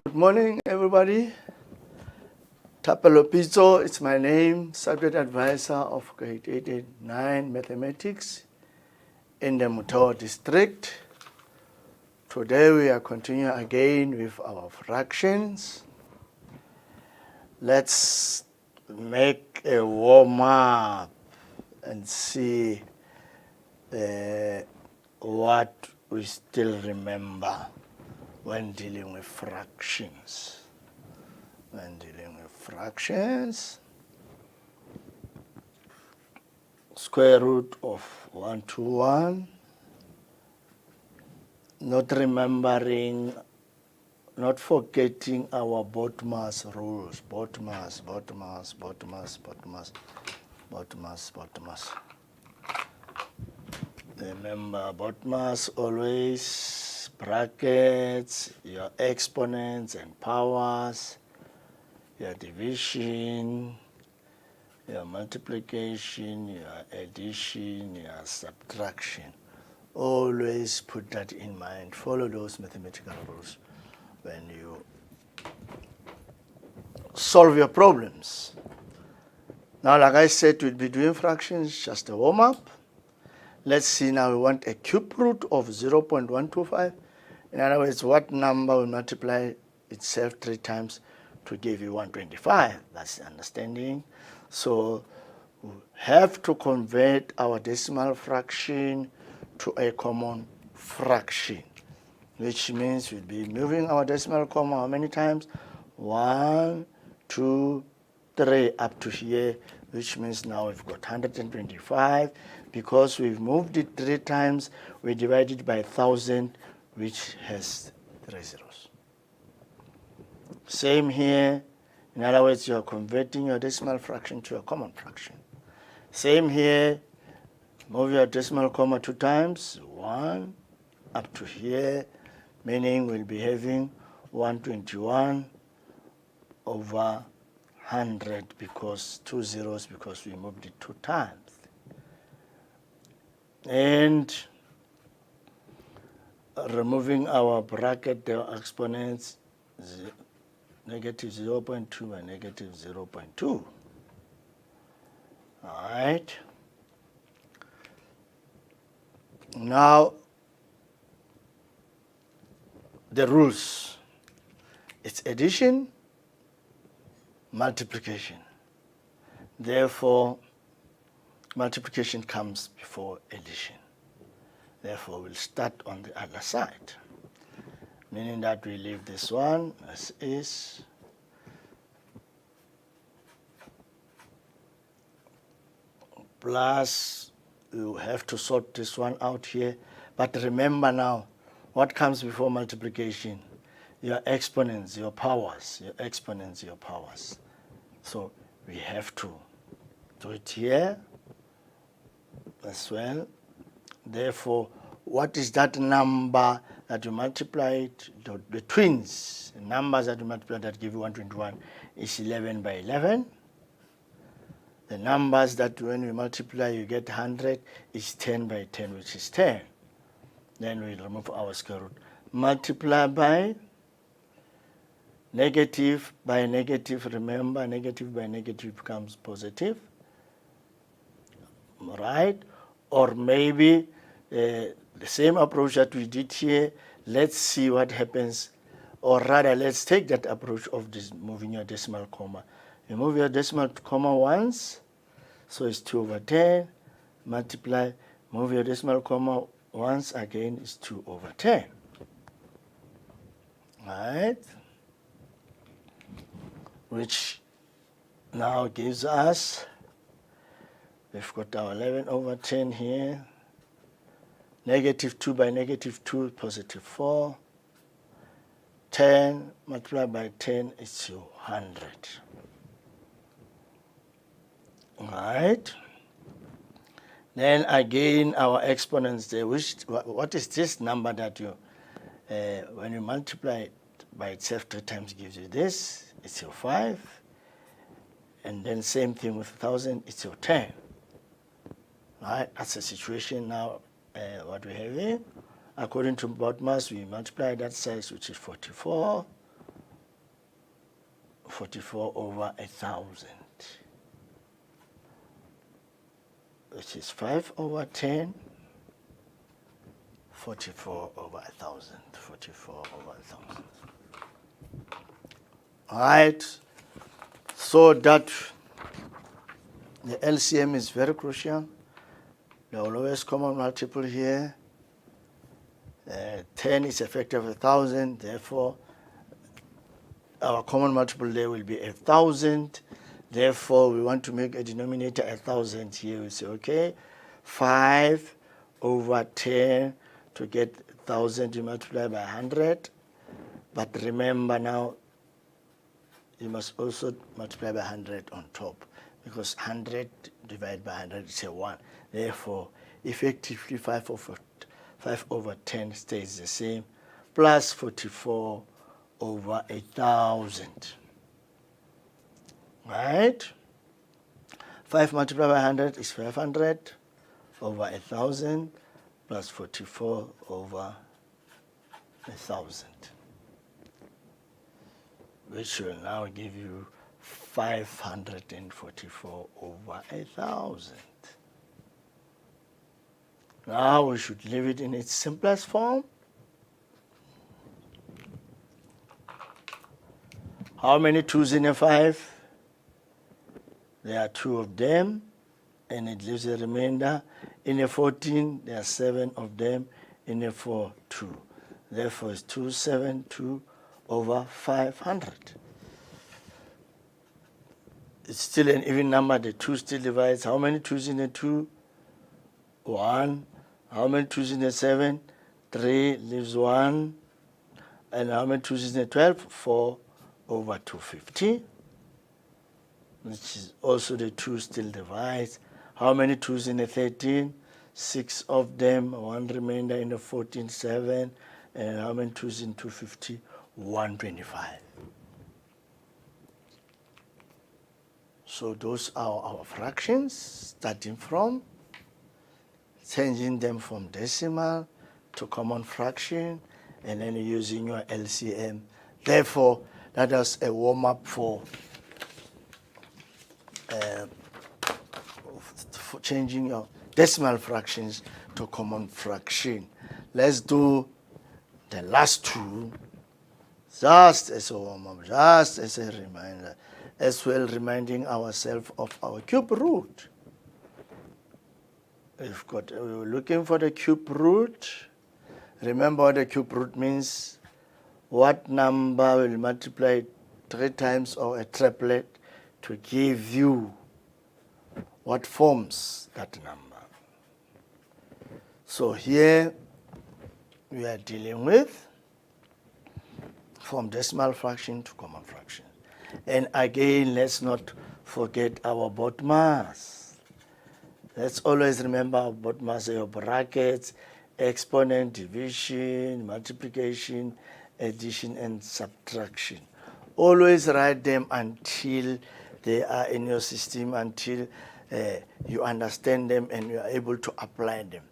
Good morning, everybody. Tapelo Pizzo, it's my name, subject advisor of grade 889 mathematics in the Mutao district. Today we are continuing again with our fractions. Let's make a warm-up and see what we still remember when dealing with fractions. Square root of 121, not remembering, not forgetting our BODMAS rules. BODMAS. Remember, BODMAS always brackets, your exponents and powers, your division, your multiplication, your addition, your subtraction. Always put that in mind. Follow those mathematical rules when you solve your problems. Now, like I said, we'll be doing fractions, just a warm-up. Let's see now, we want a cube root of 0.125. In other words, what number will multiply itself 3 times to give you 125? That's the understanding. So we have to convert our decimal fraction to a common fraction, which means we'll be moving our decimal comma how many times? 1, 2, 3 up to here, which means now we've got 125. Because we've moved it 3 times, we divide it by 1,000, which has 3 zeros. Same here. In other words, you're converting your decimal fraction to a common fraction. Same here. Move your decimal comma 2 times, 1 up to here, meaning we'll be having 121 over 100 because 2 zeros because we moved it 2 times. And removing our bracket, the exponents, negative 0.2 and negative 0.2. All right. Now, the rules. It's addition, multiplication. Therefore, multiplication comes before addition. Therefore, we'll start on the other side, meaning that we leave this one as is. Plus, you have to sort this one out here. But remember now, what comes before multiplication? Your exponents, your powers, your exponents, your powers. So we have to do it here as well. Therefore, what is that number that you multiplied? The twins, the numbers that you multiply that give you 121 is 11 by 11. The numbers that when we multiply you get 100 is 10 by 10, which is 10. Then we remove our square root. Multiply by negative, remember negative by negative becomes positive. Right? Or maybe the same approach that we did here, let's see what happens. Or rather, let's take that approach of this moving your decimal comma. You move your decimal comma once, so it's 2 over 10. Multiply, move your decimal comma once again, is 2 over 10. Right? Which now gives us, we've got our 11 over 10 here. Negative 2 by negative 2, positive 4. 10 multiplied by 10 is 100. All right. Then again, our exponents there. What is this number that you, when you multiply it by itself 3 times gives you this? It's your 5. And then same thing with 1,000, it's your 10. Right? That's the situation now, what we have here. According to BODMAS, we multiply that size, which is 44. 44 over 1,000, which is 5 over 10, 44 over 1,000, 44 over 1,000. All right, so that the LCM is very crucial. The lowest common multiple here, 10 is a factor of 1,000, therefore our common multiple there will be 1,000. Therefore, we want to make a denominator 1,000 here. We say, okay, 5 over 10 to get 1,000, you multiply by 100. But remember now, you must also multiply by 100 on top, because 100 divided by 100 is a 1. Therefore, effectively 5 over 10 stays the same, plus 44 over 1,000. Right? 5 multiplied by 100 is 500 over 1,000 plus 44 over 1,000, which will now give you 544 over 1,000. Now we should leave it in its simplest form. How many 2's in a 5? There are 2 of them, and it leaves a remainder. In a 14, there are 7 of them. In a 4, 2. Therefore, it's 272 over 500. It's still an even number. The 2 still divides. How many 2's in a 2? 1. How many 2's in a 7? 3 leaves 1. And how many 2's in a 12? 4 over 250. Which is also the 2 still divides. How many 2's in a 13? 6 of them, 1 remainder in a 14, 7. And how many 2's in 250? 125. So those are our fractions, starting from changing them from decimal to common fraction, and then using your LCM. Therefore, that is a warm-up for changing your decimal fractions to common fraction. Let's do the last 2 just as a warm-up, just as a reminder, as well reminding ourselves of our cube root. We're looking for the cube root. Remember what the cube root means. What number will multiply 3 times or a triplet to give you what forms that number. So here we are dealing with from decimal fraction to common fraction. And again, let's not forget our BODMAS. Let's always remember our BODMAS, your brackets, exponent, division, multiplication, addition, and subtraction. Always write them until they are in your system, until you understand them and you are able to apply them.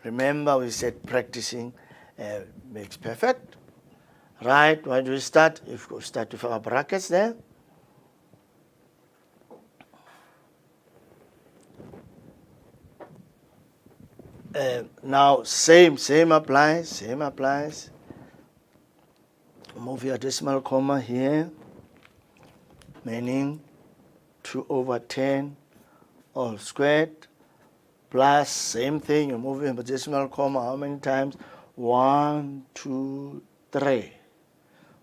Remember, we said practicing makes perfect. Right, why do we start? If we start with our brackets there. Now, same applies. Move your decimal comma here, meaning 2 over 10 all squared, plus same thing, you move your decimal comma how many times? 1, 2, 3.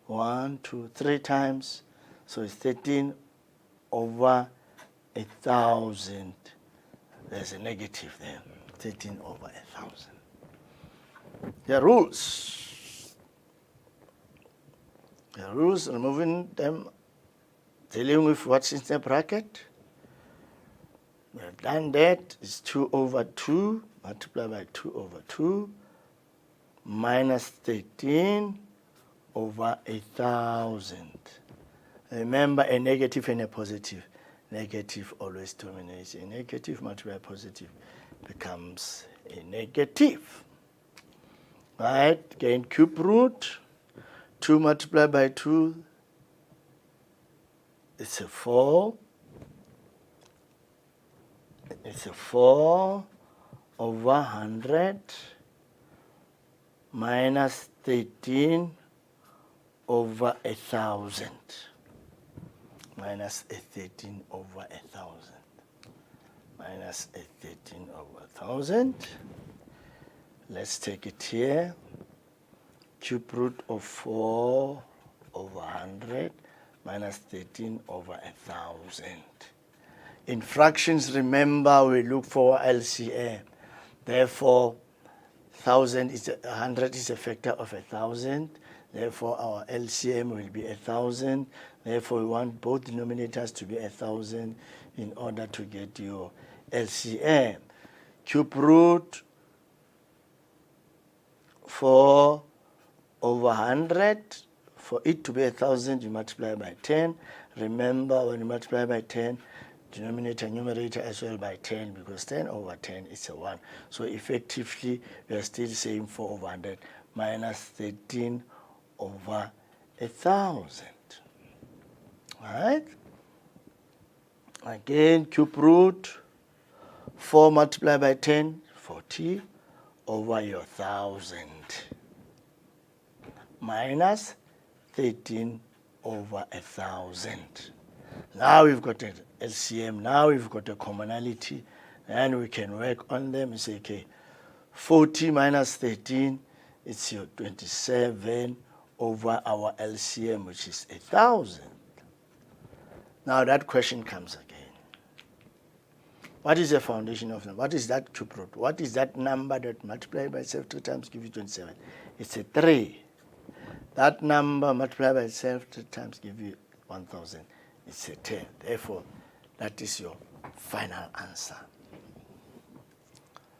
1, 2, 3 times, so it's 13 over 1,000. There's a negative there, 13 over 1,000. The rules, removing them, dealing with what's in the bracket. We have done that. It's 2 over 2, multiplied by 2 over 2, minus 13 over 1,000. Remember, a negative and a positive. Negative always dominates. A negative multiplied by positive becomes a negative. Right? Gain cube root. 2 multiplied by 2, it's a 4. It's a 4 over 100 minus 13 over 1,000. Minus a 13 over 1,000. Minus a 13 over 1,000. Let's take it here. Cube root of 4 over 100 minus 13 over 1,000. In fractions, remember, we look for LCM. Therefore, 100 is a factor of 1,000. Therefore, our LCM will be 1,000. Therefore, we want both denominators to be 1,000 in order to get your LCM. Cube root 4 over 100. For it to be 1,000, you multiply by 10. Remember, when you multiply by 10, denominator, numerator as well by 10, because 10 over 10 is a 1. So effectively, we are still saying 4 over 100 minus 13 over 1,000. All right? Again, cube root 4 multiplied by 10, 40 over your 1,000 minus 13 over 1,000. Now we've got an LCM, now we've got a commonality, and we can work on them and say, okay, 40 minus 13, it's your 27 over our LCM, which is 1,000. Now that question comes again. What is the foundation of number? What is that cube root? What is that number that multiplied by itself 2 times give you 27? It's a 3. That number multiplied by itself 2 times give you 1,000. It's a 10. Therefore, that is your final answer.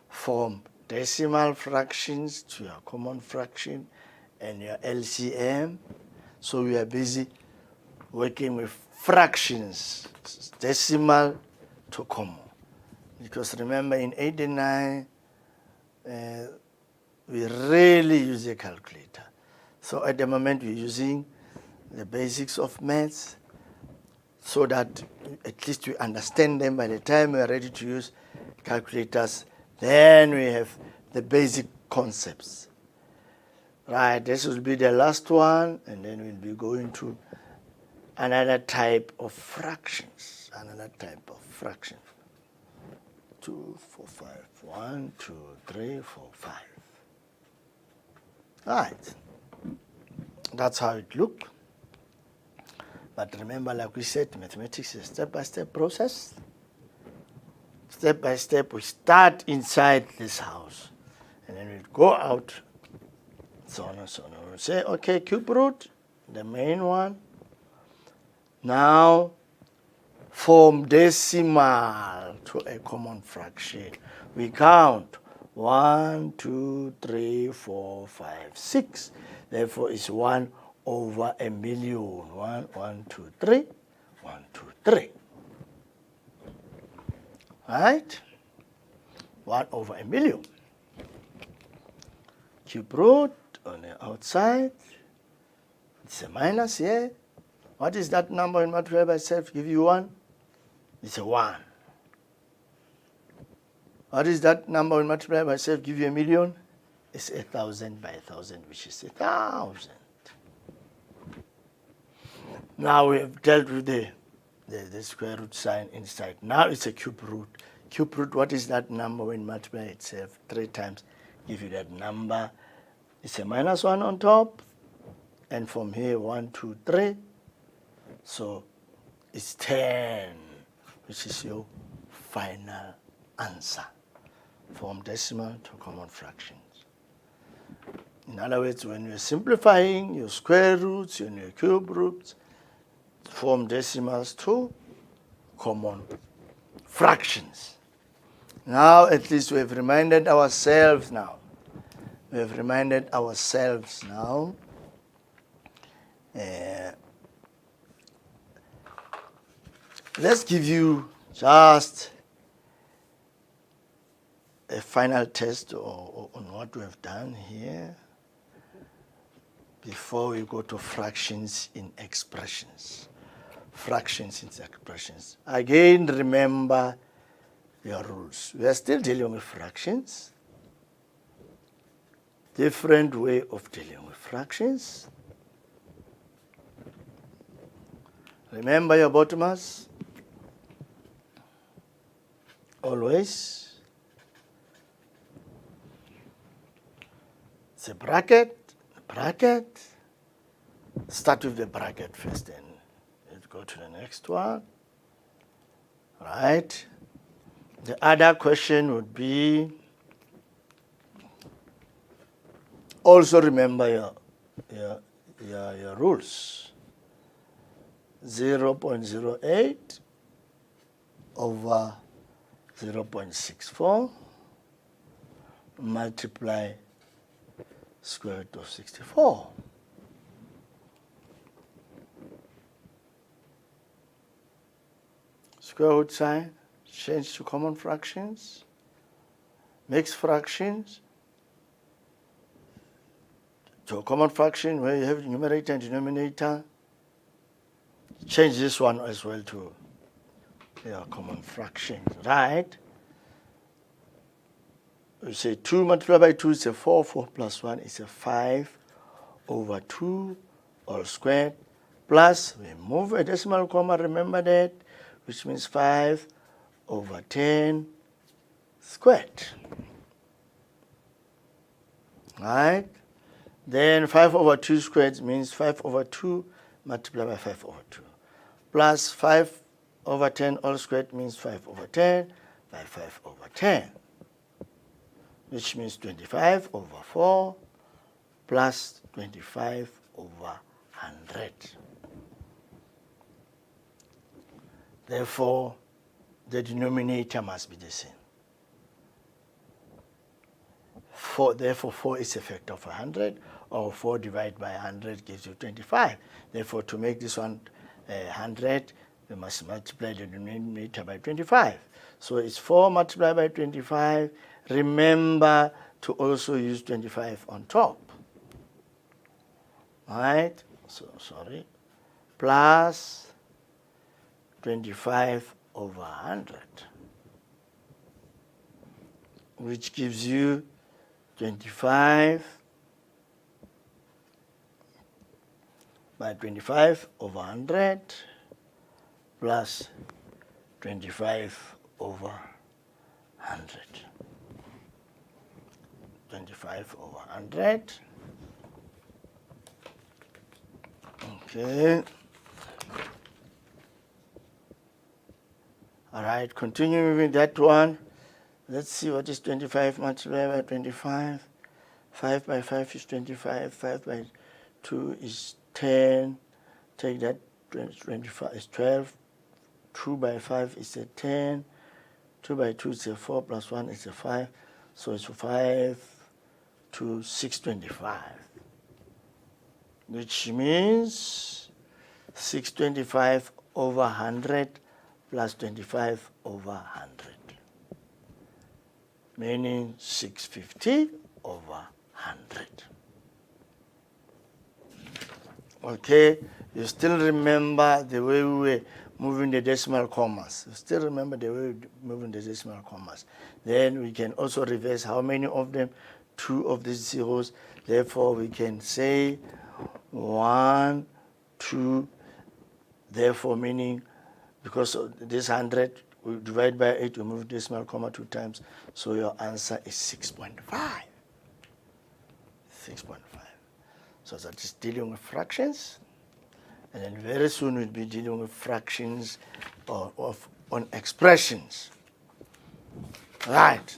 From decimal fractions to your common fraction and your LCM. So we are busy working with fractions, decimal to common. Because remember, in 89, we rarely use a calculator. So at the moment, we're using the basics of maths so that at least we understand them. By the time we are ready to use calculators, then we have the basic concepts. Right, this will be the last one, and then we'll be going to another type of fractions. Another type of fraction. 2, 4, 5. 1, 2, 3, 4, 5. Right. That's how it looks. But remember, like we said, mathematics is a step-by-step process. Step by step, we start inside this house. And then we go out, so on and so on. We'll say, okay, cube root, the main one. Now, from decimal to a common fraction, we count 1, 2, 3, 4, 5, 6. Therefore, it's 1 over a million. 1, 1, 2, 3, 1, 2, 3. Right? 1 over a million. Cube root on the outside. It's a minus here. What is that number in multiplied by itself? Give you 1? It's a 1. What is that number in multiplied by itself? Give you a million? It's 1,000 by 1,000, which is 1,000. Now we have dealt with the square root sign inside. Now it's a cube root. Cube root, what is that number when multiplied itself 3 times? Give you that number. It's a minus 1 on top. And from here, 1, 2, 3. So it's 10, which is your final answer from decimal to common fractions. In other words, when you're simplifying your square roots and your cube roots, from decimals to common fractions. Now, at least we have reminded ourselves now. We have reminded ourselves now. Let's give you just a final test on what we have done here before we go to fractions in expressions. fractions in expressions. Again, remember your rules. We are still dealing with fractions. Different way of dealing with fractions. Remember your bottomers. Always. It's a bracket. Start with the bracket first, then let's go to the next one. Right. The other question would be, also remember your rules. 0.08 over 0.64 multiply square root of 64. Square root sign, change to common fractions, mixed fractions, to a common fraction where you have numerator and denominator. Change this one as well to your common fraction, right? We say 2 multiplied by 2 is a 4, 4 plus 1 is a 5 over 2 all squared, plus we move a decimal comma, remember that, which means 5 over 10 squared. Right? Then 5 over 2 squared means 5 over 2 multiplied by 5 over 2. Plus 5 over 10 all squared means 5 over 10 by 5 over 10. Which means 25 over 4 plus 25 over 100. Therefore, the denominator must be the same. Therefore, 4 is a factor of 100, or 4 divided by 100 gives you 25. Therefore, to make this one 100, we must multiply the denominator by 25. So it's 4 multiplied by 25. Remember to also use 25 on top. Right? So, sorry. Plus 25 over 100, which gives you 25 by 25 over 100 plus 25 over 100. 25 over 100. Okay. All right, continuing with that one. Let's see what is 25 multiplied by 25. 5 by 5 is 25. 5 by 2 is 10. Take that, 25 is 12. 2 by 5 is a 10. 2 by 2 is a 4 plus 1 is a 5. So it's 5 to 625. Which means 625 over 100 plus 25 over 100. Meaning 650 over 100. Okay, you still remember the way we were moving the decimal commas. You still remember the way we were moving the decimal commas. Then we can also reverse how many of them? 2 of these zeros. Therefore, we can say 1, 2. Therefore, meaning because of this 100, we divide by 8, we move decimal comma 2 times. So your answer is 6.5. 6.5. So that is dealing with fractions. And then very soon we'll be dealing with fractions on expressions. Right.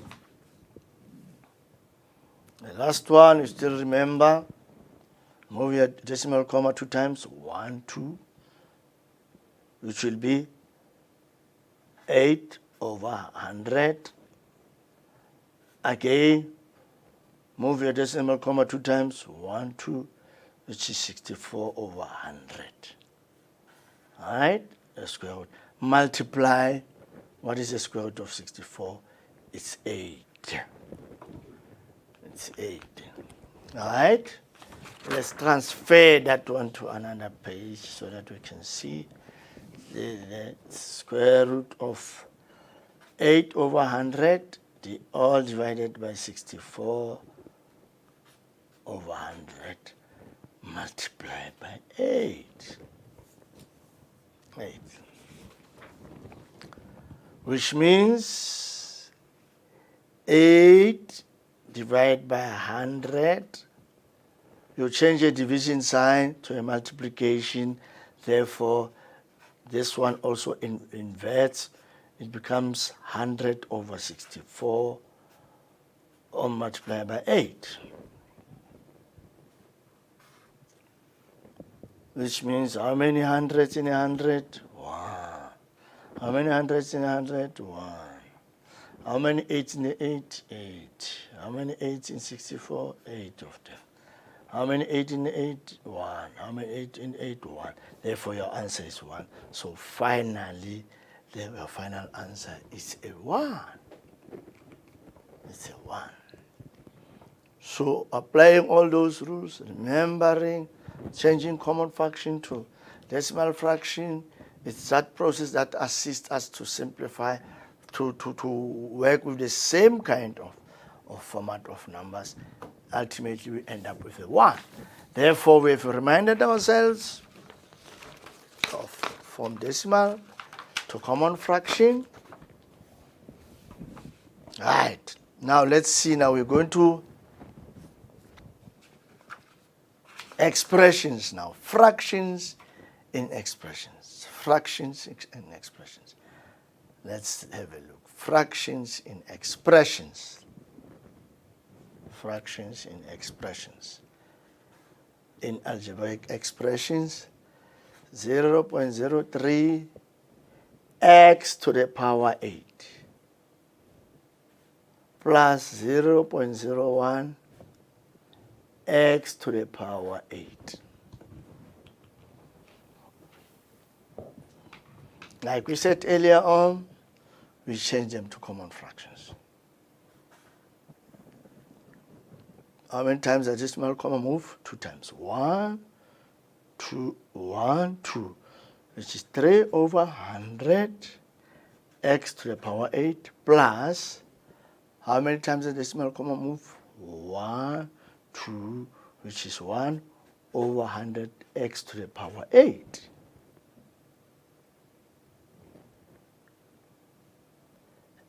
The last one, you still remember, move your decimal comma 2 times, 1, 2, which will be 8 over 100. Again, move your decimal comma 2 times, 1, 2, which is 64 over 100. All right, the square root. Multiply, what is the square root of 64? It's 8. It's 8. All right, let's transfer that one to another page so that we can see the square root of 8 over 100, all divided by 64 over 100 multiplied by 8. Which means 8 divided by 100. You change a division sign to a multiplication. Therefore, this one also inverts. It becomes 100 over 64 or multiplied by 8. Which means how many hundreds in a 100? 1. How many hundreds in a 100? 1. How many 8s in the 8? 8. How many 8s in 64? 8 of them. How many 8 in the 8? 1. How many 8 in 8? 1. Therefore, your answer is 1. So finally, your final answer is a 1. It's a 1. So applying all those rules, remembering, changing common fraction to decimal fraction, it's that process that assists us to simplify, to work with the same kind of format of numbers. Ultimately, we end up with a 1. Therefore, we have reminded ourselves from decimal to common fraction. Right. Now, let's see. Now, we're going to expressions now. Fractions in expressions. Fractions in expressions. Let's have a look. Fractions in expressions. Fractions in expressions. In algebraic expressions, 0.03 x to the power 8 plus 0.01 x to the power 8. Like we said earlier on, we change them to common fractions. How many times does decimal comma move? 2 times. 1, 2, 1, 2, which is 3 over 100 x to the power 8 plus, how many times does decimal comma move? 1, 2, which is 1 over 100 x to the power 8.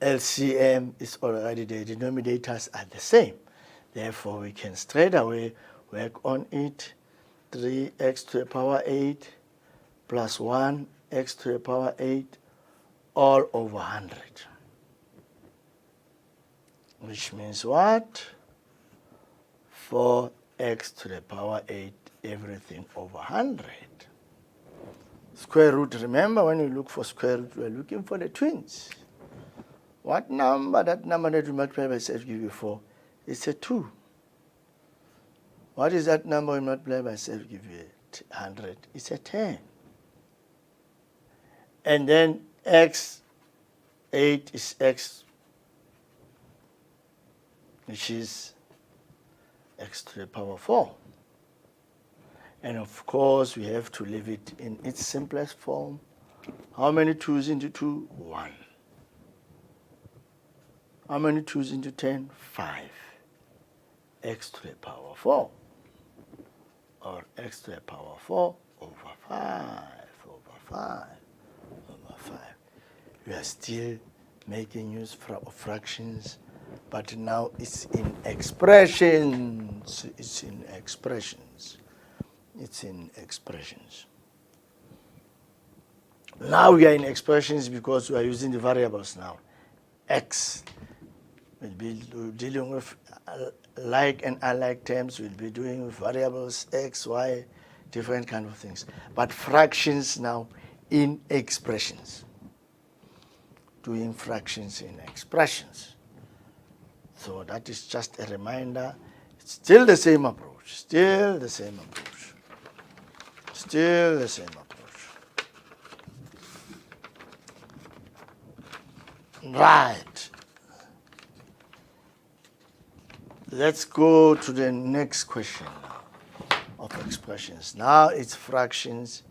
LCM is already, the denominators are the same. Therefore, we can straight away work on it. 3x to the power 8 plus 1 x to the power 8 all over 100. Which means what? 4x to the power 8, everything over 100. Square root, remember when you look for square root, we're looking for the twins. What number? That number that we multiply by self give you 4. It's a 2. What is that number we multiply by self give you 100? It's a 10. And then x, 8 is x, which is x to the power 4. And of course, we have to leave it in its simplest form. How many 2's into 2? 1. How many 2's into 10? 5. X to the power 4. Or x to the power 4 over 5, over 5, over 5. We are still making use of fractions, but now it's in expressions. It's in expressions. It's in expressions. Now we are in expressions because we are using the variables now. X. We'll be dealing with like and unlike terms. We'll be doing with variables, x, y, different kind of things. But fractions now in expressions. Doing fractions in expressions. So that is just a reminder. It's still the same approach. Still the same approach. Still the same approach. Right. Let's go to the next question of expressions. Now it's fractions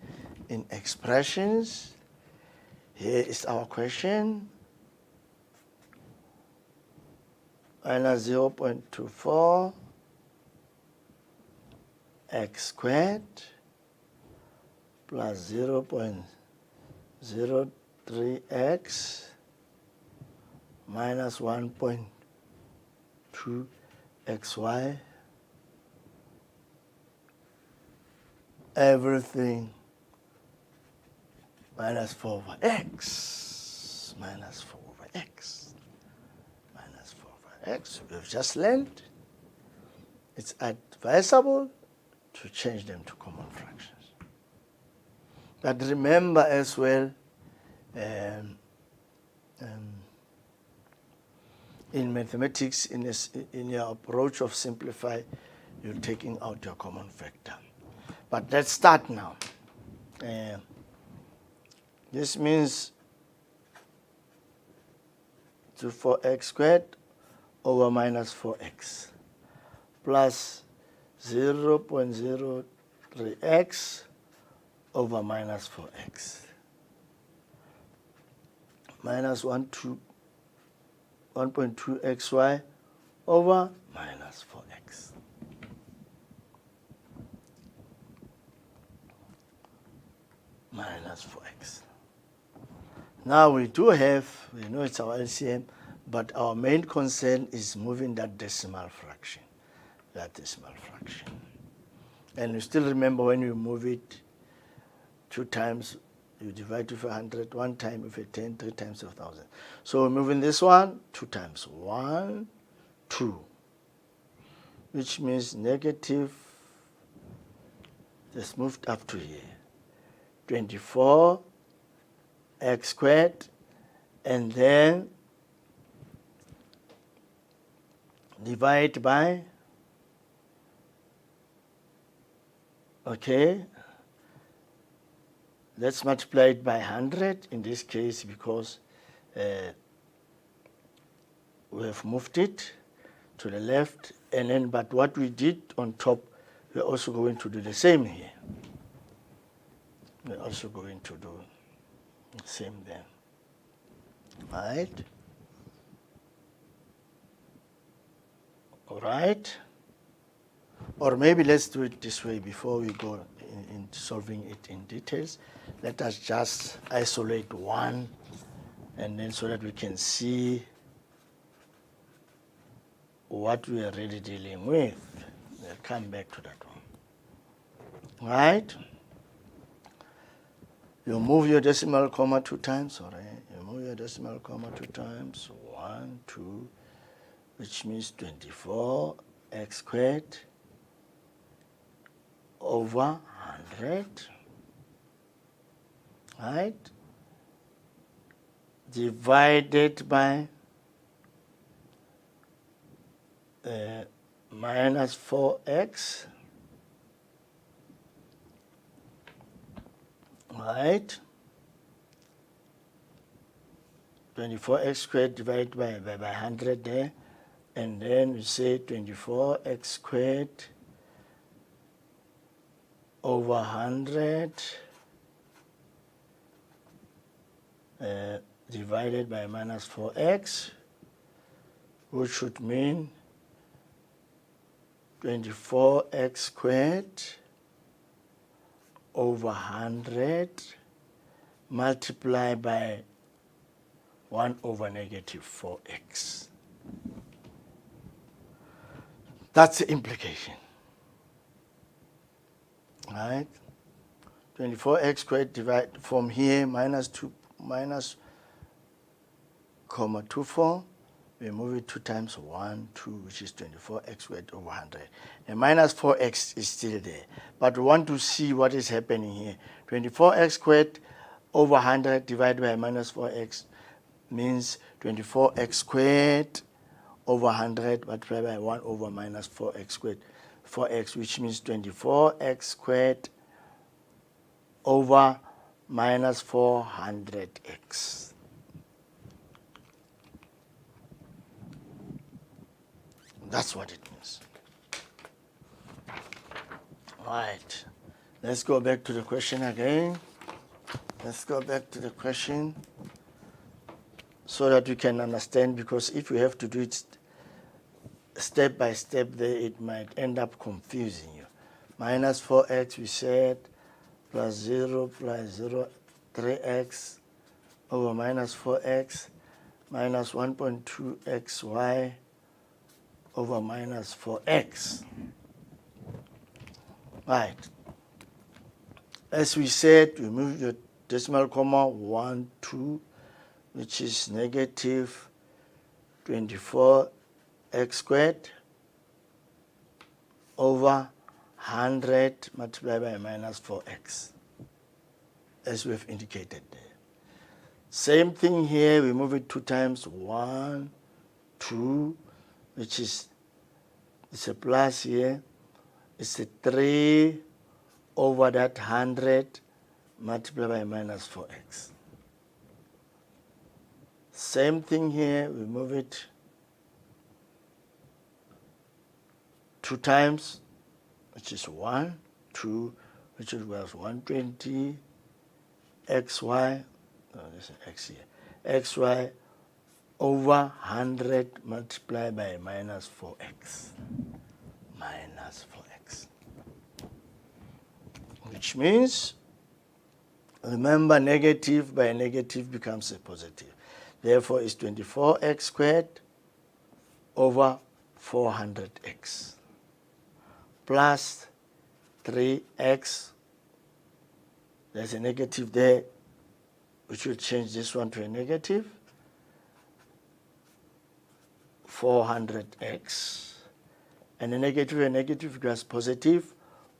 in expressions. Here is our question. Minus 0.24 x squared plus 0.03x minus 1.2 xy, everything minus 4 over x, minus 4 over x, minus 4 over x. We've just learned it's advisable to change them to common fractions. But remember as well, in mathematics, in your approach of simplify, you're taking out your common factor. But let's start now. This means 4x squared over minus 4x plus 0.03x over minus 4x minus 1.2xy over minus 4x. Minus 4x. Now we know it's our LCM, but our main concern is moving that decimal fraction. And you still remember when you move it 2 times, you divide with 100, 1 time with a 10, 3 times with 1,000. So we're moving this one 2 times. 1, 2, which means negative, just moved up to here. 24 x squared, and then divide by, okay, let's multiply it by 100 in this case because we have moved it to the left, and then but what we did on top, we're also going to do the same here. We're also going to do the same then. Right? All right? Or maybe let's do it this way before we go in solving it in details. Let us just isolate one, and then so that we can see what we are really dealing with. We'll come back to that one. Right? You move your decimal comma 2 times, all right? You move your decimal comma 2 times, 1, 2, which means 24 x squared over 100, right? Divided by minus 4x, right? 24x squared divided by 100 there, and then we say 24x squared over 100 divided by minus 4x, which should mean 24x squared over 100 multiplied by 1 over negative 4x. That's the implication. Right? 24x squared divided from here minus 24. We move it 2 times 1, 2, which is 24x squared over 100. And minus 4x is still there. But we want to see what is happening here. 24x squared over 100 divided by minus 4x means 24x squared over 100 multiplied by 1 over minus 4x squared, 4x, which means 24x squared over minus 400x. That's what it means. Right. Let's go back to the question again. Let's go back to the question so that we can understand, because if we have to do it step by step there, it might end up confusing you. Minus 4x, we said, plus 0, 3x over minus 4x, minus 1.2xy over minus 4x. Right. As we said, we move the decimal comma 1, 2, which is negative 24x squared over 100 multiplied by minus 4x, as we have indicated there. Same thing here, we move it 2 times, 1, 2, which is, it's a plus here, it's a 3 over that 100 multiplied by minus 4x. Same thing here, we move it 2 times, which is 1, 2, which was 120 xy, there's an x here, xy over 100 multiplied by minus 4x. Minus 4x. Which means, remember, negative by negative becomes a positive. Therefore, it's 24x squared over 400x plus 3x. There's a negative there, which will change this one to a negative. 400x. And a negative becomes positive.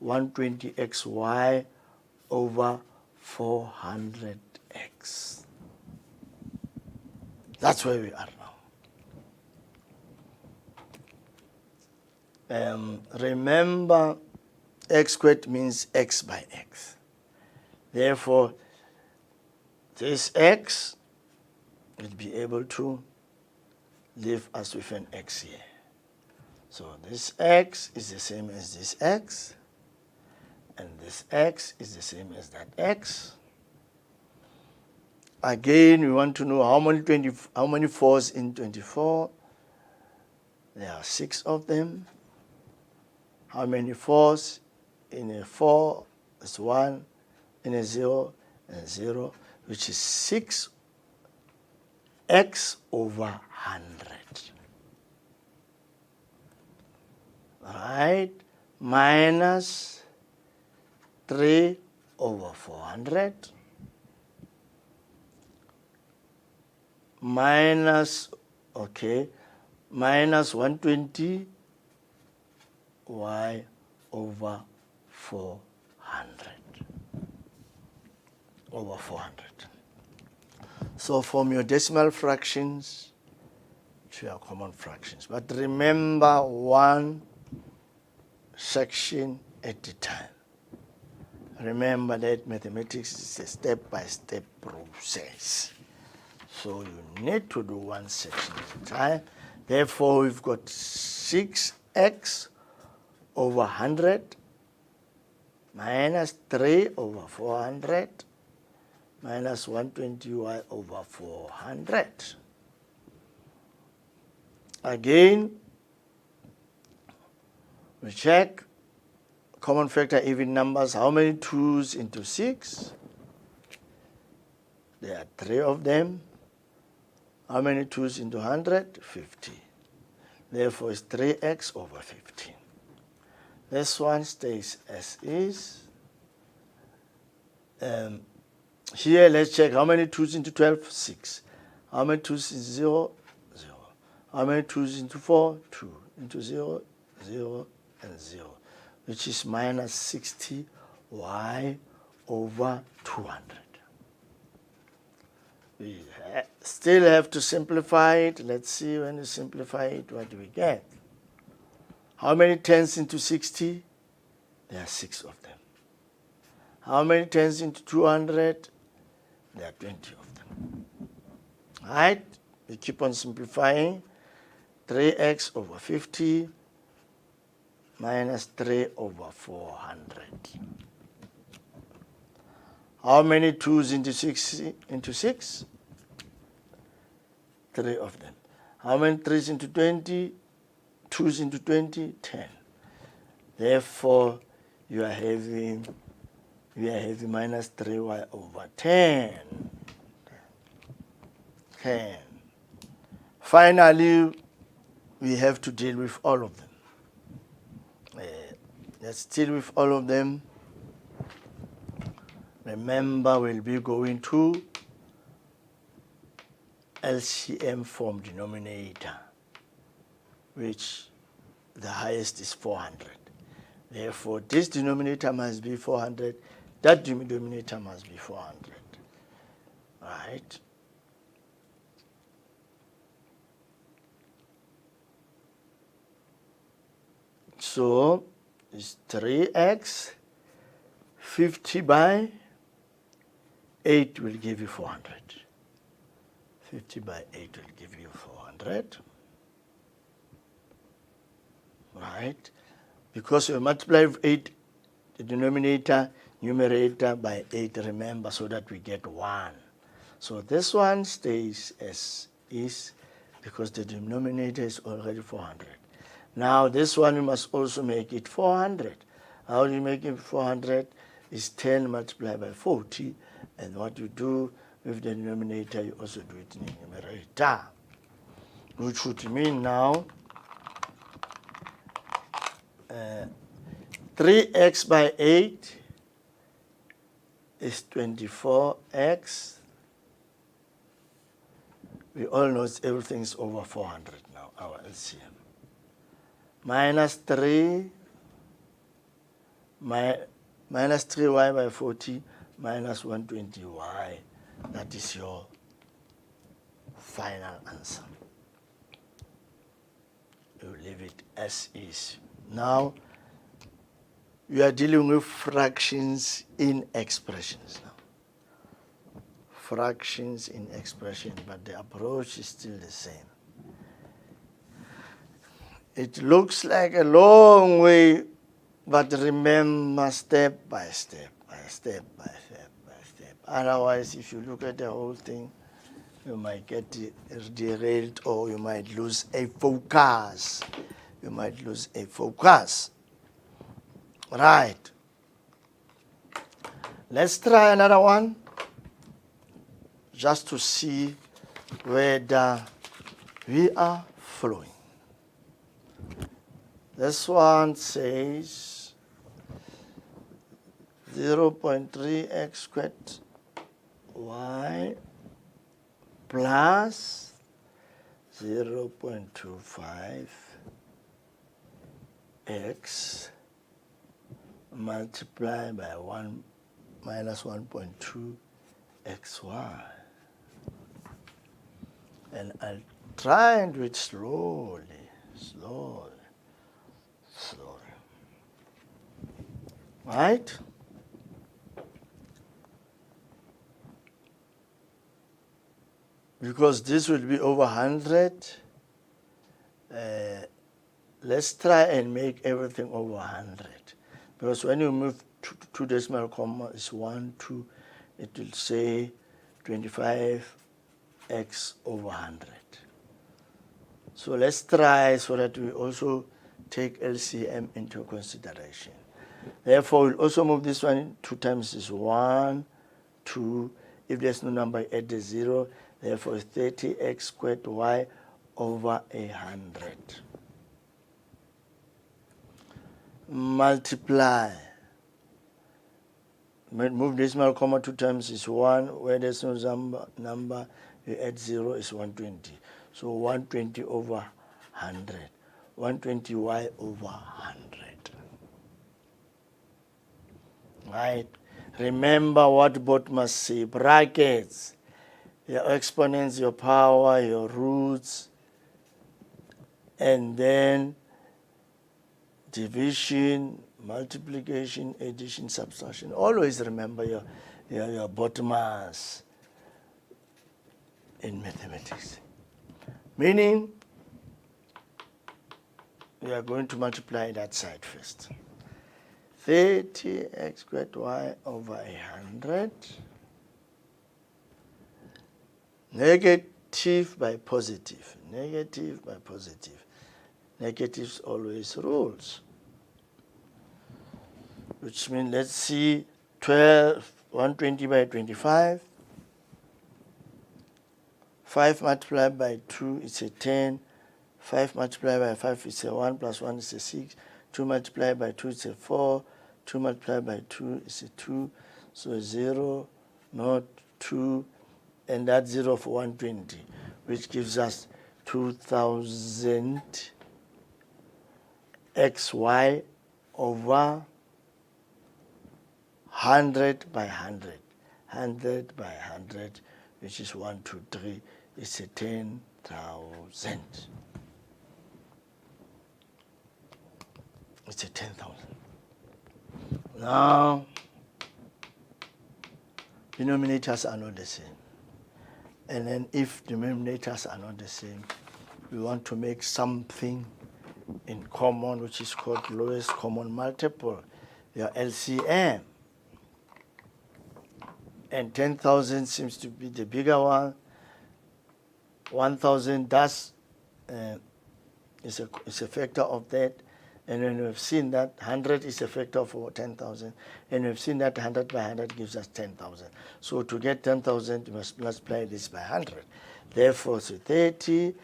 120xy over 400x. That's where we are now. Remember, x squared means x by x. Therefore, this x will be able to leave us with an x here. So this x is the same as this x, and this x is the same as that x. Again, we want to know how many 4s in 24. There are 6 of them. How many 4s in a 4 is 1, in a 0 and 0, which is 6x over 100. Right? Minus 3 over 400. Minus, okay, minus 120 y over 400. Over 400. So from your decimal fractions to your common fractions. But remember, one section at a time. Remember that mathematics is a step-by-step process. So you need to do one section at a time. Therefore, we've got 6x over 100 minus 3 over 400 minus 120y over 400. Again, we check common factor even numbers. How many 2's into 6? There are 3 of them. How many 2's into 100? 50. Therefore, it's 3x over 15. This one stays as is. Here, let's check how many 2's into 12? 6. How many 2's into 0? 0. How many 2's into 4? 2. Into 0, 0, and 0, which is minus 60y over 200. We still have to simplify it. Let's see, when you simplify it, what do we get? How many 10's into 60? There are 6 of them. How many 10's into 200? There are 20 of them. All right? We keep on simplifying. 3x over 50 minus 3 over 400. How many 2's into 6 into 6? 3 of them. How many 3's into 20? 2's into 20? 10. Therefore, you are having minus 3y over 10. 10. Finally, we have to deal with all of them. Let's deal with all of them. Remember, we'll be going to LCM form denominator, which the highest is 400. Therefore, this denominator must be 400. That denominator must be 400. Right? So, it's 3x, 50 by 8 will give you 400. 50 by 8 will give you 400. Right? Because you multiply 8, the denominator, numerator by 8, remember, so that we get 1. So this one stays as is because the denominator is already 400. Now this one we must also make it 400. How do you make it 400? Is 10 multiplied by 40, and what you do with the denominator, you also do it in the numerator. Which would mean now 3x by 8 is 24x. We all know everything is over 400 now, our LCM. Minus 3, minus 3y by 40, minus 120y. That is your final answer. You leave it as is. Now, we are dealing with fractions in expressions now. Fractions in expression, but the approach is still the same. It looks like a long way, but remember step by step, by step, by step, by step. Otherwise, if you look at the whole thing, you might get derailed or you might lose a focus. You might lose a focus. Right. Let's try another one just to see whether we are following. This one says 0.3x squared y plus 0.25 x multiplied by 1 minus 1.2 xy. And I'll try and do it slowly, slowly, slowly. Right? Because this will be over 100, let's try and make everything over 100. Because when you move to 2 decimal comma, it's 1, 2, it will say 25x over 100. So let's try so that we also take LCM into consideration. Therefore, we'll also move this one 2 times is 1, 2. If there's no number, add the 0. Therefore, it's 30x squared y over 100. Multiply. Move decimal comma 2 times is 1. Where there's no number, you add 0 is 120. So 120 over 100. 120y over 100. Right? Remember what both must say. Brackets. Your exponents, your power, your roots, and then division, multiplication, addition, subtraction. Always remember your bottomers in mathematics. Meaning, we are going to multiply that side first. 30 x squared y over 100 negative by positive. Negative by positive. Negatives always rules. Which means, let's see, 120 by 25. 5 multiplied by 2 is a 10. 5 multiplied by 5 is a 1 plus 1 is a 6. 2 multiplied by 2 is a 4. 2 multiplied by 2 is a 2. So 0, not 2, and that's 0 for 120, which gives us 2000 xy over 100 by 100. 100 by 100, which is 1, 2, 3, is a 10,000. It's a 10,000. Now, denominators are not the same. And then if denominators are not the same, we want to make something in common, which is called lowest common multiple, your LCM. And 10,000 seems to be the bigger one. 1,000 is a factor of that. And when we've seen that 100 is a factor of 10,000, and we've seen that 100 by 100 gives us 10,000. So to get 10,000, you must multiply this by 100. Therefore, so 30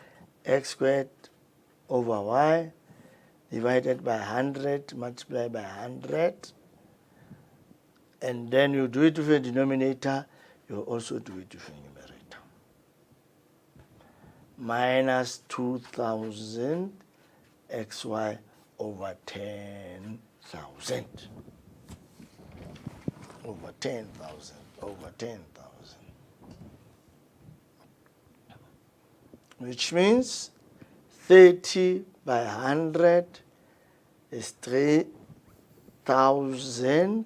x squared over y divided by 100 multiplied by 100. And then you do it with a denominator, you also do it with a numerator. Minus 2,000 xy over 10,000. Over 10,000. Over 10,000. Which means 30 by 100 is 3,000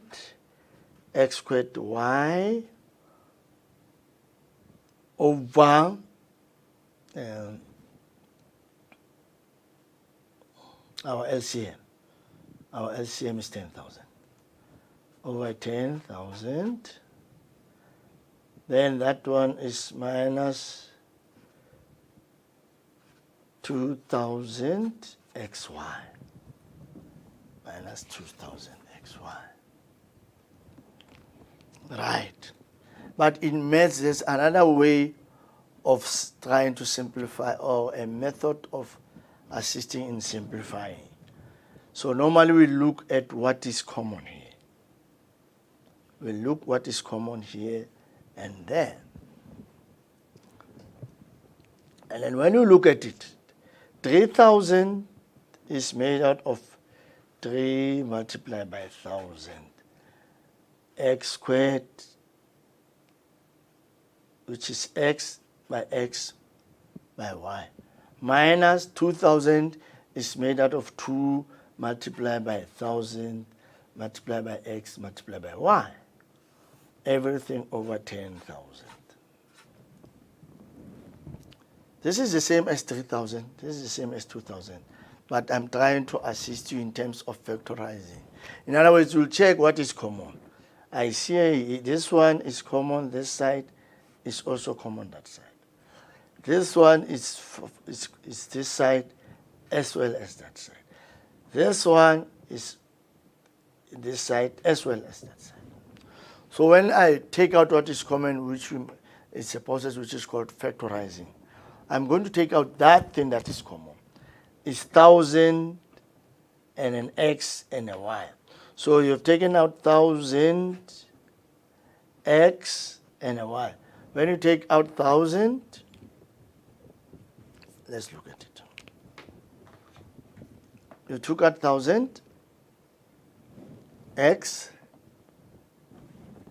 x squared y over our LCM. Our LCM is 10,000. Over 10,000. Then that one is minus 2,000 xy. Minus 2,000 xy. Right. But in maths, there's another way of trying to simplify, or a method of assisting in simplifying. So normally we look at what is common here. We look what is common here and there. And then when you look at it, 3,000 is made out of 3 multiplied by 1,000. X squared, which is x by y, minus 2,000 is made out of 2 multiplied by 1,000 multiplied by x multiplied by y. Everything over 10,000. This is the same as 3,000. This is the same as 2,000. But I'm trying to assist you in terms of factorizing. In other words, we'll check what is common. I see this one is common, this side is also common, that side. This one is this side as well as that side. This one is this side as well as that side. So when I take out what is common, which is a process which is called factorizing, I'm going to take out that thing that is common. It's 1,000 and an x and a y. So you've taken out 1,000 x and a y. When you take out 1,000, let's look at it. You took out 1,000 x.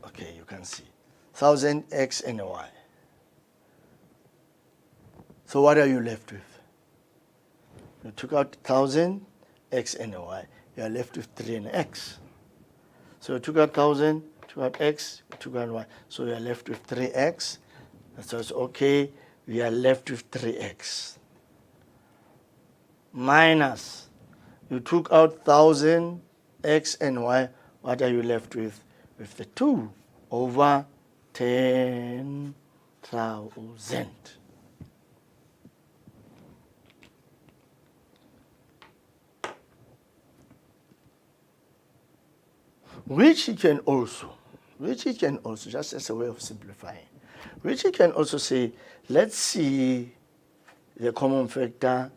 Okay, you can see 1,000 x and a y. So what are you left with? You took out 1,000 x and a y. You are left with 3 and x. So you took out 1,000, took out x, took out y. So you are left with 3x. So it's okay. We are left with 3x. Minus, you took out 1,000 x and y, what are you left with? With the 2 over 10,000. Which you can also, just as a way of simplifying, which you can also say, let's see the common factor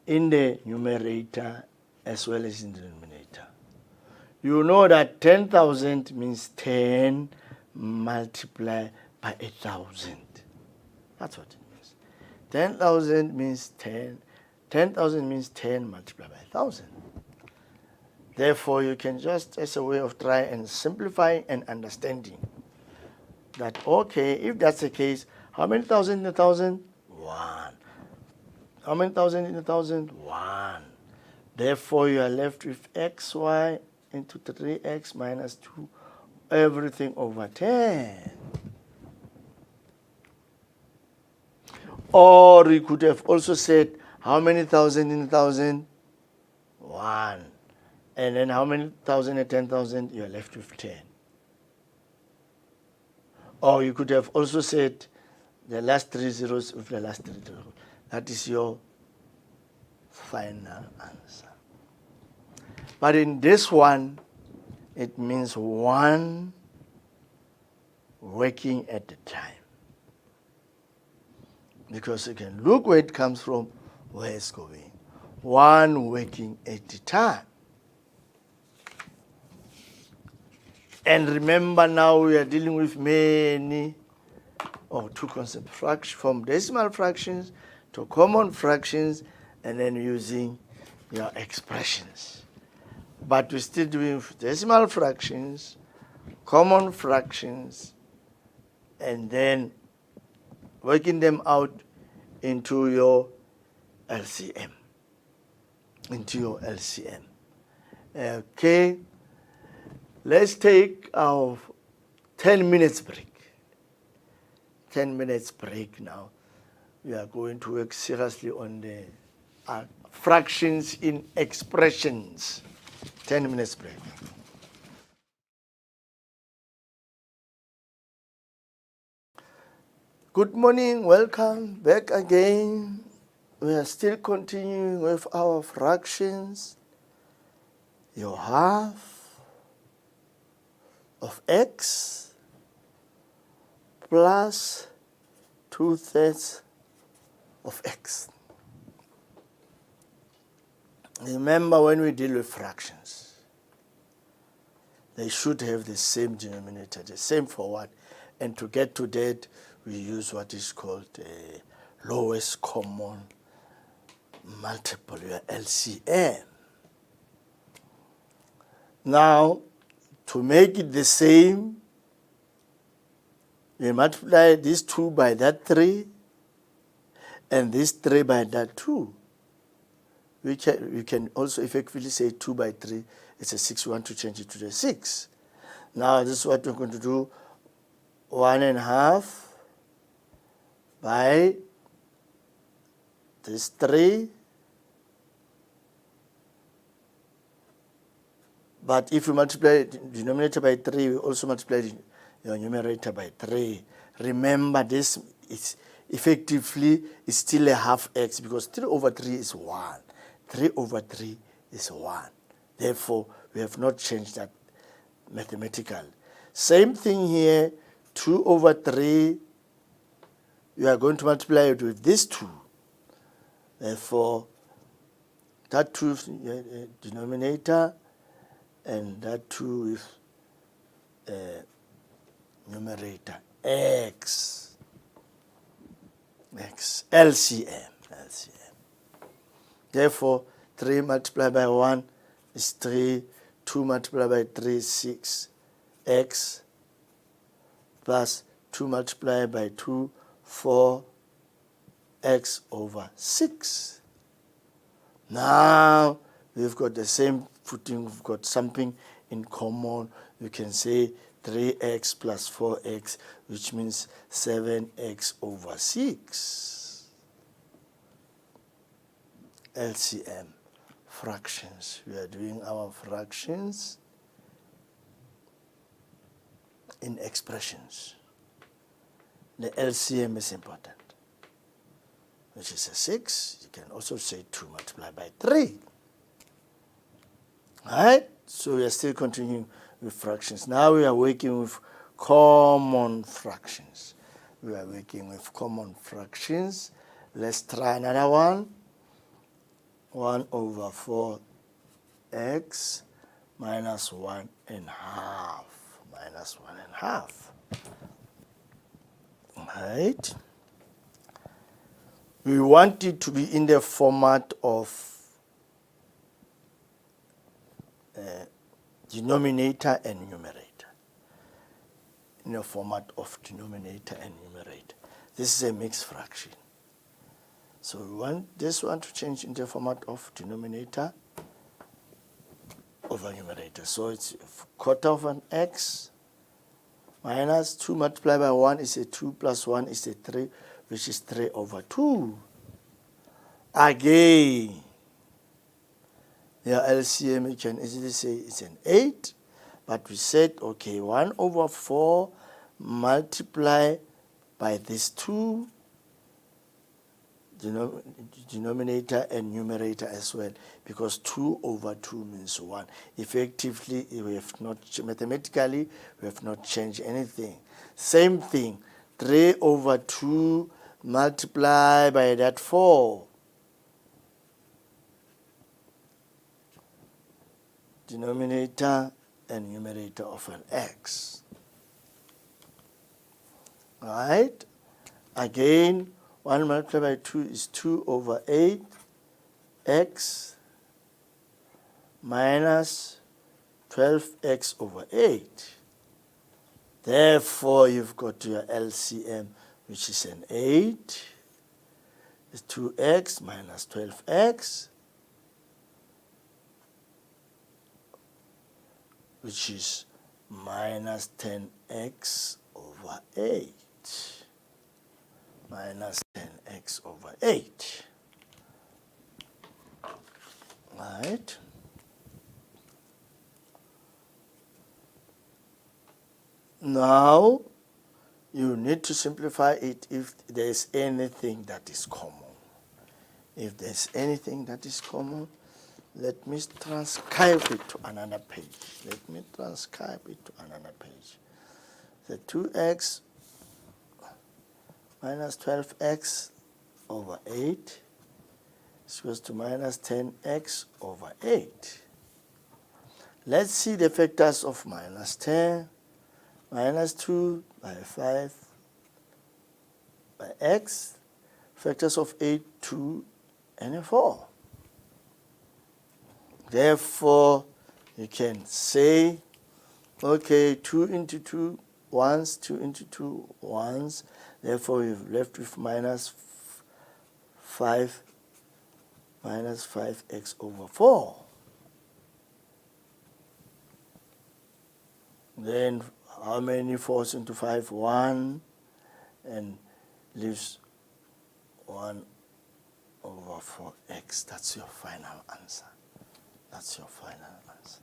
in the numerator as well as in the denominator. You know that 10,000 means 10 multiplied by 1,000. That's what it means. 10,000 means 10. 10,000 means 10 multiplied by 1,000. Therefore, you can just, as a way of try and simplifying and understanding, that, okay, if that's the case, how many thousand in 1,000? 1. How many thousand in 1,000? 1. Therefore, you are left with xy into 3x minus 2, everything over 10. Or you could have also said, how many thousand in 1,000? 1. And then how many thousand and 10,000? You are left with 10. Or you could have also said the last 3 zeros with the last 3 zeros. That is your final answer. But in this one, it means 1 working at a time. Because you can look where it comes from, where it's going. 1 working at a time. And remember now we are dealing with many or two concepts, from decimal fractions to common fractions, and then using your expressions. But we're still doing decimal fractions, common fractions, and then working them out into your LCM. Okay. Let's take our 10 minutes break. 10 minutes break now. We are going to work seriously on the fractions in expressions. 10 minutes break. Good morning, welcome back again. We are still continuing with our fractions. Your half of x plus 2/3 of x. Remember, when we deal with fractions, they should have the same denominator, the same for what? And to get to that, we use what is called the lowest common multiple, your LCM. Now, to make it the same, we multiply this 2 by that 3, and this 3 by that 2. We can also effectively say 2 by 3, it's a 6. We want to change it to the 6. Now, this is what we're going to do. 1.5 by this 3. But if you multiply the denominator by 3, we also multiply your numerator by 3. Remember, this is effectively is still a half x, because 3 over 3 is 1. 3 over 3 is 1. Therefore, we have not changed that mathematically. Same thing here, 2 over 3, you are going to multiply it with this 2. Therefore, that 2 is denominator, and that 2 is numerator, x, LCM. Therefore, 3 multiplied by 1 is 3, 2 multiplied by 3 is 6, x, plus 2 multiplied by 2, 4, x over 6. Now, we've got the same footing, we've got something in common. You can say 3x plus 4x, which means 7x over 6. LCM, fractions. We are doing our fractions in expressions. The LCM is important, which is a 6. You can also say 2 multiplied by 3. Alright? So we are still continuing with fractions. Now we are working with common fractions. We are working with common fractions. Let's try another one. 1 over 4x minus 1 and half. Minus 1 and half. Right? We want it to be in the format of denominator and numerator. In the format of denominator and numerator. This is a mixed fraction. So we want this one to change into the format of denominator over numerator. So it's a quarter of an x minus 2 multiplied by 1 is a 2 plus 1 is a 3, which is 3 over 2. Again, your LCM, you can easily say it's an 8, but we said, okay, 1 over 4 multiply by this 2, denominator and numerator as well, because 2 over 2 means 1. Effectively, we have not, mathematically, we have not changed anything. Same thing, 3 over 2 multiply by that 4. Denominator and numerator of an x. Right? Again, 1 multiplied by 2 is 2 over 8 x minus 12x over 8. Therefore, you've got your LCM, which is an 8. It's 2x minus 12x, which is minus 10x over 8. Minus 10x over 8. Right? Now, you need to simplify it if there is anything that is common. If there's anything that is common, let me transcribe it to another page. Let me transcribe it to another page. The 2x minus 12x over 8 is equals to minus 10x over 8. Let's see the factors of minus 10, minus 2 by 5 by x, factors of 8, 2, and a 4. Therefore, you can say, okay, 2 into 2 once, 2 into 2 once. Therefore, we've left with minus 5x over 4. Then how many 4s into 5? 1, and leaves 1 over 4x. That's your final answer. That's your final answer.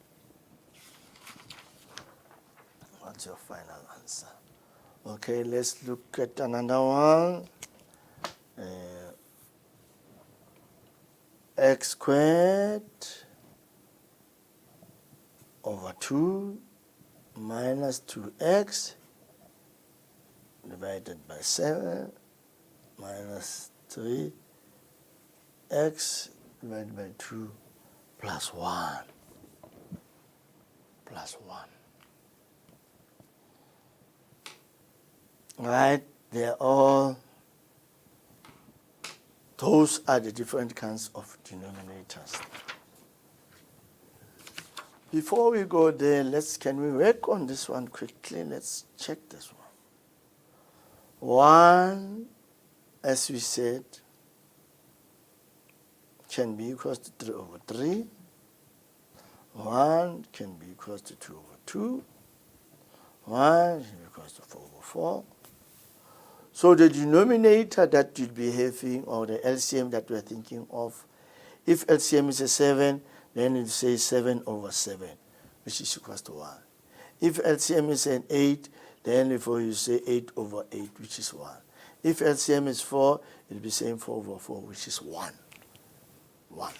That's your final answer. Okay, let's look at another one. X squared over 2 minus 2x divided by 7 minus 3x divided by 2 plus 1. Plus 1. Right? They're all, those are the different kinds of denominators. Before we go there, can we work on this one quickly? Let's check this one. 1, as we said, can be equals to 3 over 3. 1 can be equals to 2 over 2. 1 can be equals to 4 over 4. So the denominator that you'll be having, or the LCM that we're thinking of, If LCM is a 7, then it say 7 over 7, which is equals to 1. If LCM is an 8, then therefore you say 8 over 8, which is 1. If LCM is 4, it will be saying 4 over 4, which is 1. 1.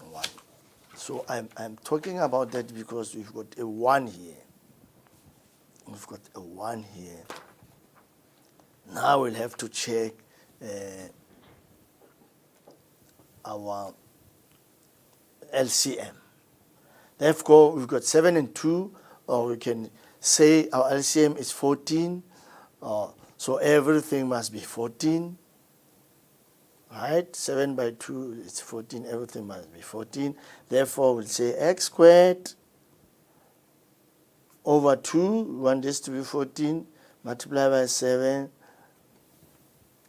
1. So I'm talking about that because we've got a 1 here. We've got a 1 here. Now we'll have to check our LCM. Therefore, we've got 7 and 2, or we can say our LCM is 14. So everything must be 14. Right? 7 by 2 is 14. Everything must be 14. Therefore, we'll say x squared over 2. We want this to be 14. Multiply by 7.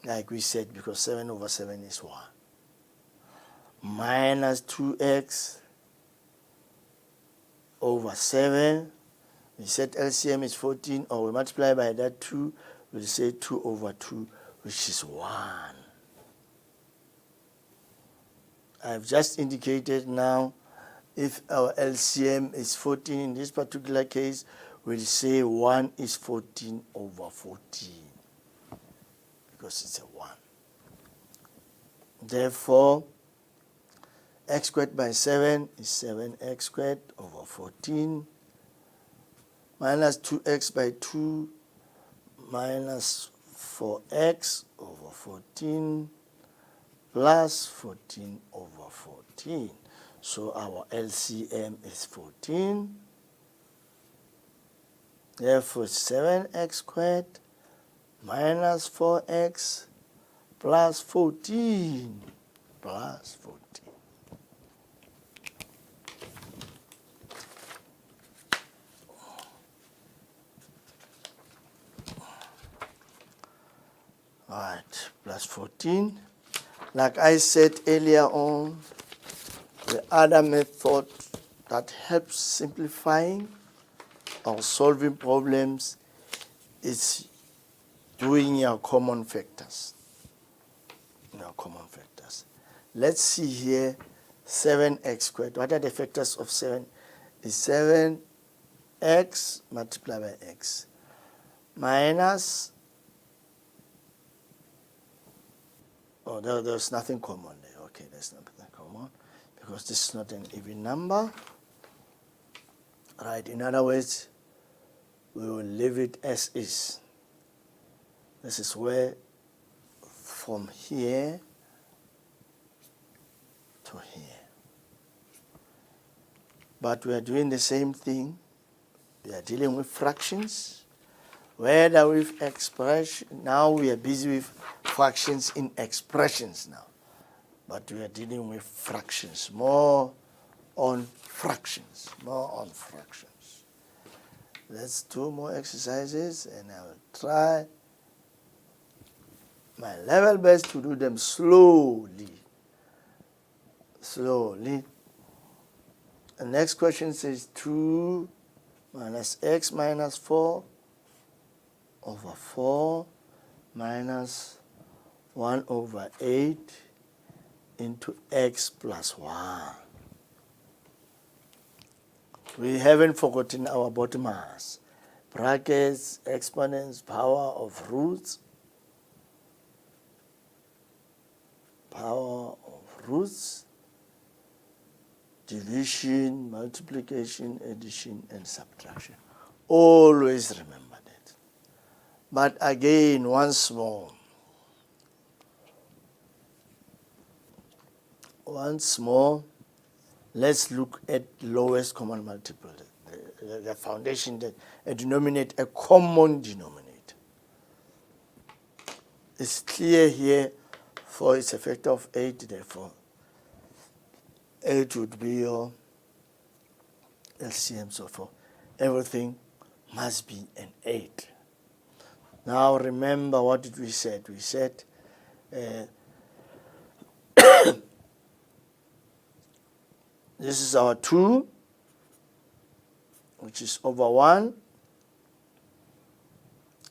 Like we said, because 7 over 7 is 1. Minus 2x over 7. We said LCM is 14, or we multiply by that 2. We'll say 2 over 2, which is 1. I've just indicated now, if our LCM is 14 in this particular case, we'll say 1 is 14 over 14, because it's a 1. Therefore, x squared by 7 is 7x squared over 14, minus 2x by 2 minus 4x over 14 plus 14 over 14. So our LCM is 14. Therefore, 7x squared minus 4x plus 14 plus 14. All right, plus 14. Like I said earlier on, the other method that helps simplifying or solving problems is doing your common factors. Your common factors. Let's see here, 7x squared. What are the factors of 7? Is 7x multiplied by x minus, oh, there's nothing common there. Okay, there's nothing common because this is not an even number. Right, in other words, we will leave it as is. This is where from here to here. But we are doing the same thing. We are dealing with fractions. Whether with expression, now we are busy with fractions in expressions now. But we are dealing with fractions, more on fractions, more on fractions. Let's do more exercises, and I will try my level best to do them slowly. Slowly. The next question says 2 minus x minus 4 over 4 minus 1 over 8 into x plus 1. We haven't forgotten our bottomers. Brackets, exponents, power of roots, division, multiplication, addition, and subtraction. Always remember that. But again, once more, let's look at lowest common multiple, the foundation, that a denominator, a common denominator. It's clear here, 4 is a factor of 8, therefore 8 would be your LCM, so for everything must be an 8. Now remember, what did we say? We said this is our 2, which is over 1.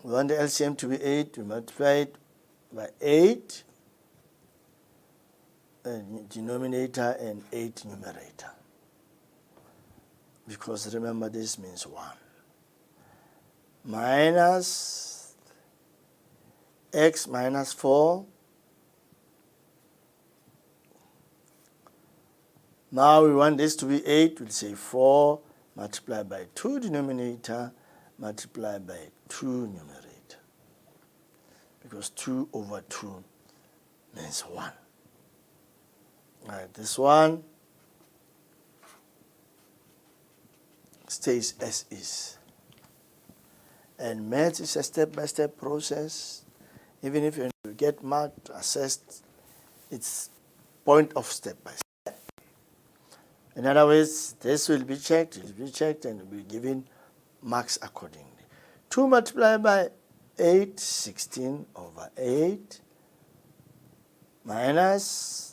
We want the LCM to be 8. We multiply it by 8. denominator and 8 numerator. Because remember, this means 1. Minus x minus 4. Now we want this to be 8. We'll say 4 multiplied by 2 denominator multiplied by 2 numerator. Because 2 over 2 means 1. All right, this one stays as is. And math is a step-by-step process. Even if you get marked, assessed, it's point of step-by-step. In other words, this will be checked, it will be checked, and will be given marks accordingly. 2 multiplied by 8, 16 over 8, minus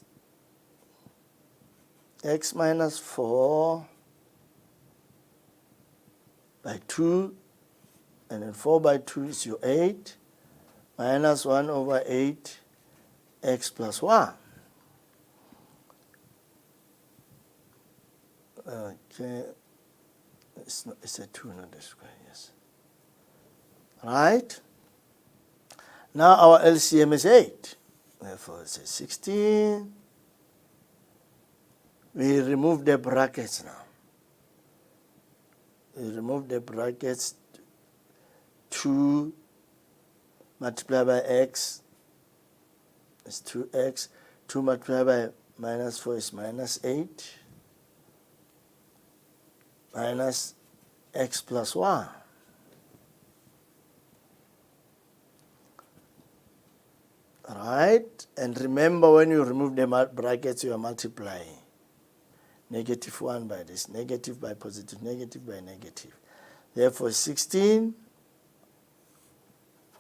x minus 4 by 2, and then 4 by 2 is your 8, minus 1 over 8, x plus 1. Okay, it's a 2, not a square, yes. Right? Now our LCM is 8. Therefore, it's a 16. We remove the brackets now. We remove the brackets. 2 multiplied by x is 2x. 2 multiplied by minus 4 is minus 8. Minus x plus 1. Right? And remember, when you remove the brackets, you are multiplying. Negative 1 by this, negative by positive, negative by negative. Therefore, 16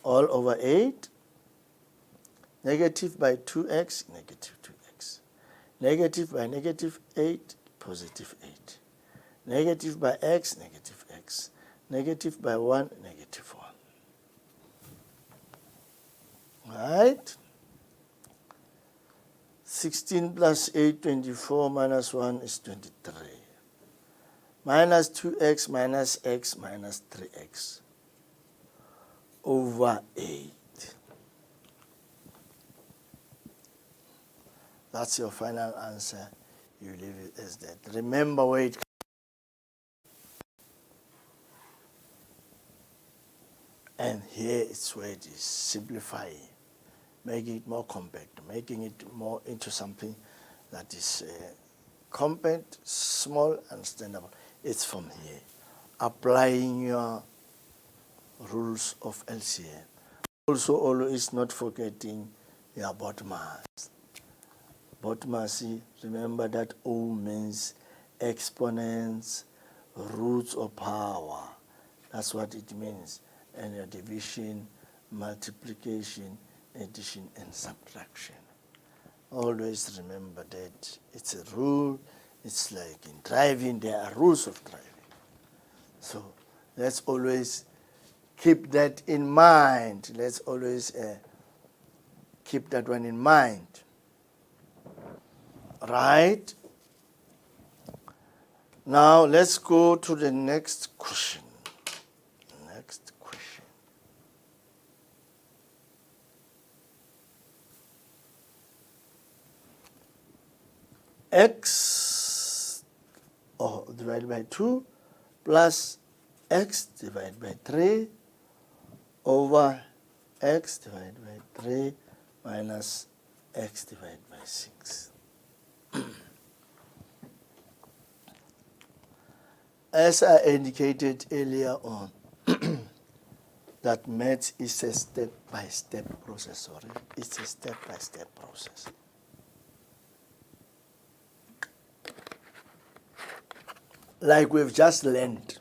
all over 8, negative by 2x, negative 2x. Negative by negative 8, positive 8. Negative by x, negative x. Negative by 1, negative 1. Right? 16 plus 8, 24, minus 1 is 23. Minus 2x minus x minus 3x over 8. That's your final answer. You leave it as that. Remember where it comes. And here it's where it is simplifying, making it more compact, making it more into something that is compact, small, understandable. It's from here. Applying your rules of LCM. Also, always not forgetting your bottomers. Bottomers, remember that O means exponents, roots or power. That's what it means. And your division, multiplication, addition, and subtraction. Always remember that it's a rule. It's like in driving, there are rules of driving. So let's always keep that in mind. Let's always keep that one in mind. Right? Now let's go to the next question. Next question. X divided by 2 plus x divided by 3 over x divided by 3 minus x divided by 6. As I indicated earlier on, that math is a step-by-step process. Sorry, it's a step-by-step process. Like we've just learned,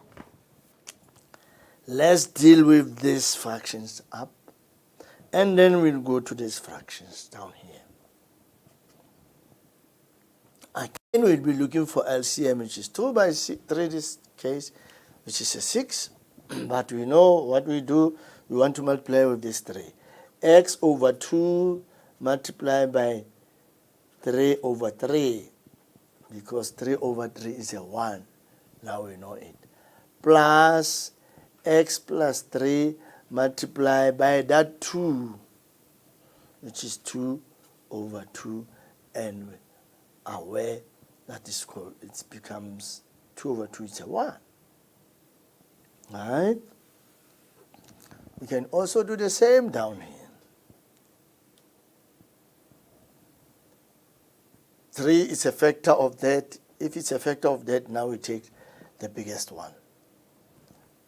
let's deal with these fractions up, and then we'll go to these fractions down here. Again, we'll be looking for LCM, which is 2 by 3 this case, which is a 6. But we know what we do. We want to multiply with this 3. X over 2 multiplied by 3 over 3, because 3 over 3 is a 1. Now we know it. Plus x plus 3 multiplied by that 2, which is 2 over 2, and we are aware that is called, it becomes 2 over 2 is a 1. Right? We can also do the same down here. 3 is a factor of that. If it's a factor of that, now we take the biggest one.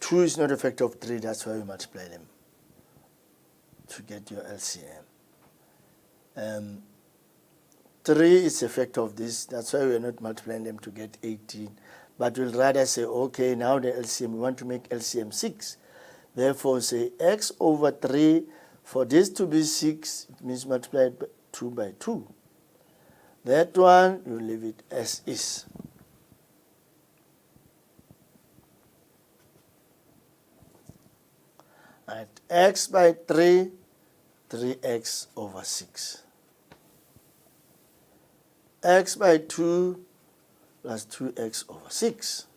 2 is not a factor of 3, that's why we multiply them to get your LCM. 3 is a factor of this, that's why we're not multiplying them to get 18. But we'll rather say, okay, now the LCM, we want to make LCM 6. Therefore, say x over 3, for this to be 6, it means multiply 2 by 2. That one, you leave it as is. Right, x by 3, 3x over 6. X by 2 plus 2x over 6.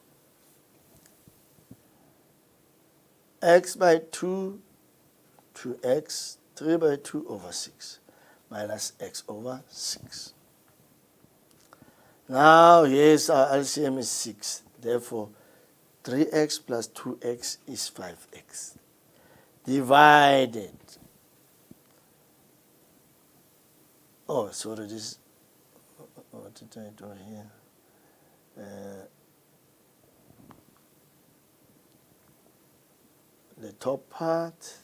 X by 2, 2x, 3 by 2 over 6, minus x over 6. Now, yes, our LCM is 6. Therefore, 3x plus 2x is 5x. Divided. Oh, sorry, this, what did I do here? The top part.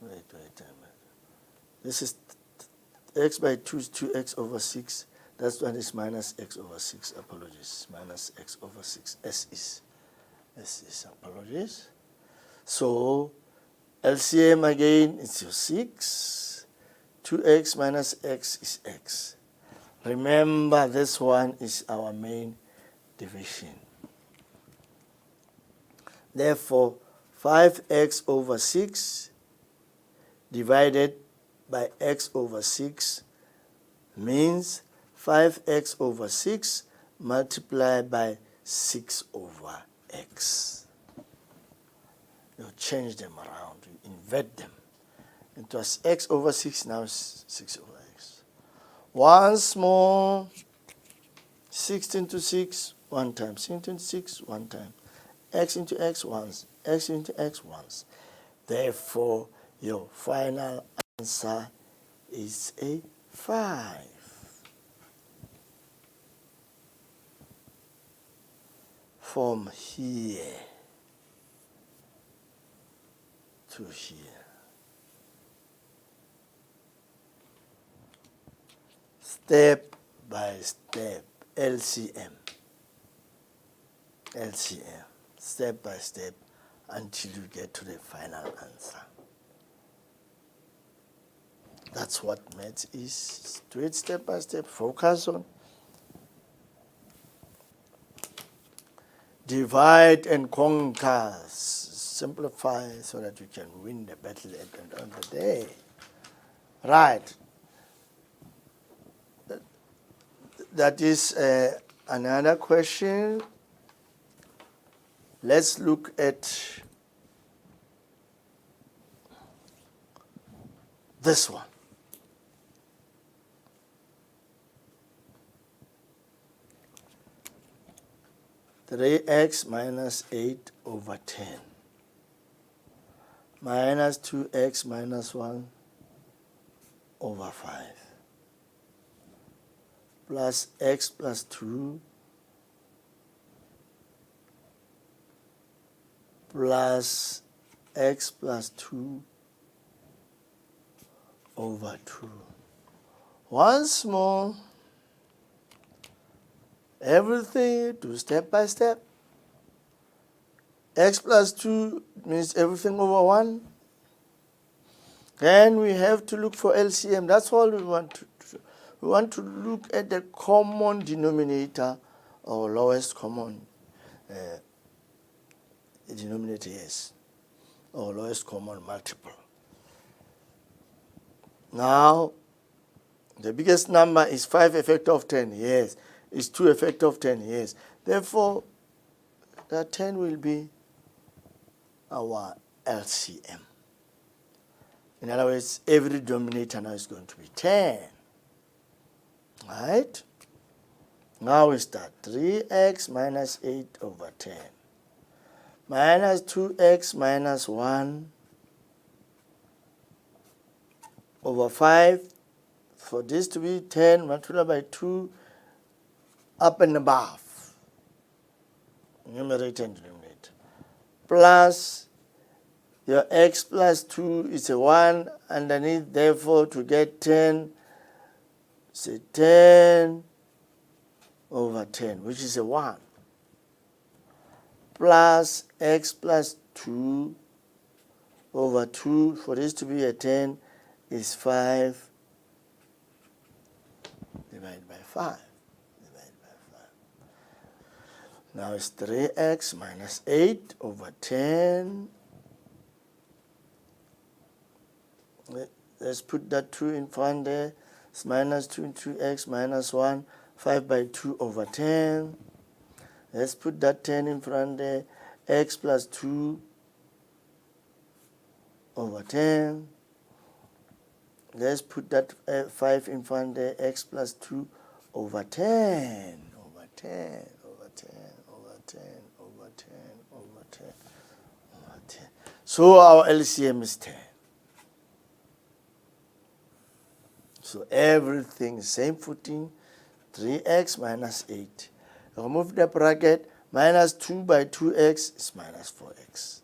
Wait a minute. This is x by 2 is 2x over 6. That one is minus x over 6. Apologies. Minus x over 6. S is. Apologies. So, LCM again is your 6. 2x minus x is x. Remember, this one is our main division. Therefore, 5x over 6 divided by x over 6 means 5x over 6 multiplied by 6 over x. You change them around, you invert them. It was x over 6, now it's 6 over x. Once more, 6 into 6, 1 time. 6 into 6, 1 time. X into x once, x into x once. Therefore, your final answer is a 5. From here to here. Step by step, LCM. Step by step until you get to the final answer. That's what maths is. Do it step by step. Focus on. Divide and conquer. Simplify so that you can win the battle at the end of the day. Right. That is another question. Let's look at this one. 3x minus 8 over 10 minus 2x minus 1 over 5 plus x plus 2 plus x plus 2 over 2. Once more, everything do step by step. X plus 2 means everything over 1. Then we have to look for LCM. That's all we want to do. We want to look at the common denominator or lowest common denominator, yes, or lowest common multiple. Now, the biggest number is 5 a factor of 10, yes. Is 2 a factor of 10, yes. Therefore, the 10 will be our LCM. In other words, every denominator now is going to be 10. Right? Now we start. 3x minus 8 over 10. Minus 2x minus 1 over 5. For this to be 10 multiplied by 2 up and above. Numerator and denominator. Plus your x plus 2 is a 1 underneath, therefore to get 10, say 10 over 10, which is a 1. Plus x plus 2 over 2, for this to be a 10, is 5 divided by 5. Now it's 3x minus 8 over 10. Let's put that 2 in front there. It's minus 2 into x minus 1, 5 by 2 over 10. Let's put that 10 in front there. X plus 2 over 10. Let's put that 5 in front there. X plus 2 over 10. Over 10. Over 10. Over 10. Over 10. Over 10. Over 10. So our LCM is 10. So everything is same footing. 3x minus 8. Remove the bracket. Minus 2 by 2x is minus 4x.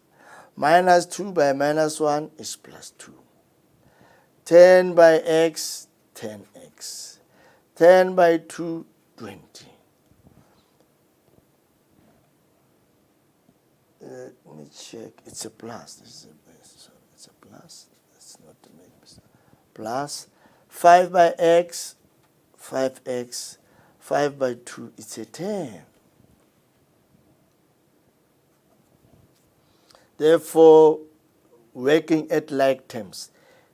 Minus 2 by minus 1 is plus 2. 10 by x, 10x. 10 by 2, 20. Let me check. It's a plus. This is it's a plus. That's not to make mistake. Plus 5 by x, 5x. 5 by 2, it's a 10. Therefore, working at like terms,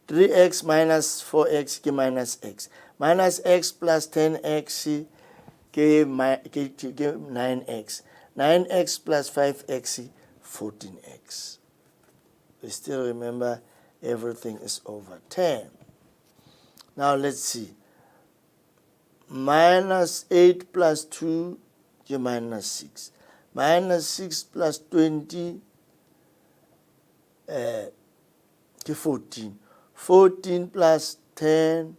3x minus 4x minus x. Minus x plus 10x give 9x. 9x plus 5x, 14x. We still remember everything is over 10. Now let's see. Minus 8 plus 2, minus 6. Minus 6 plus 20, 14. 14 plus 10,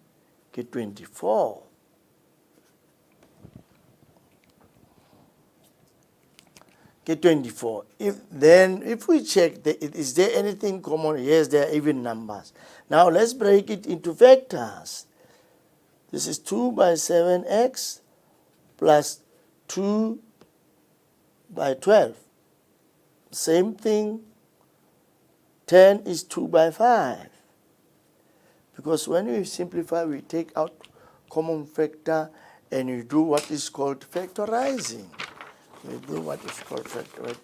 24. Get 24. If we check, is there anything common? Yes, there are even numbers. Now let's break it into factors. This is 2 by 7x plus 2 by 12. Same thing, 10 is 2 by 5. Because when we simplify, we take out common factor and we do what is called factorizing. We do what is called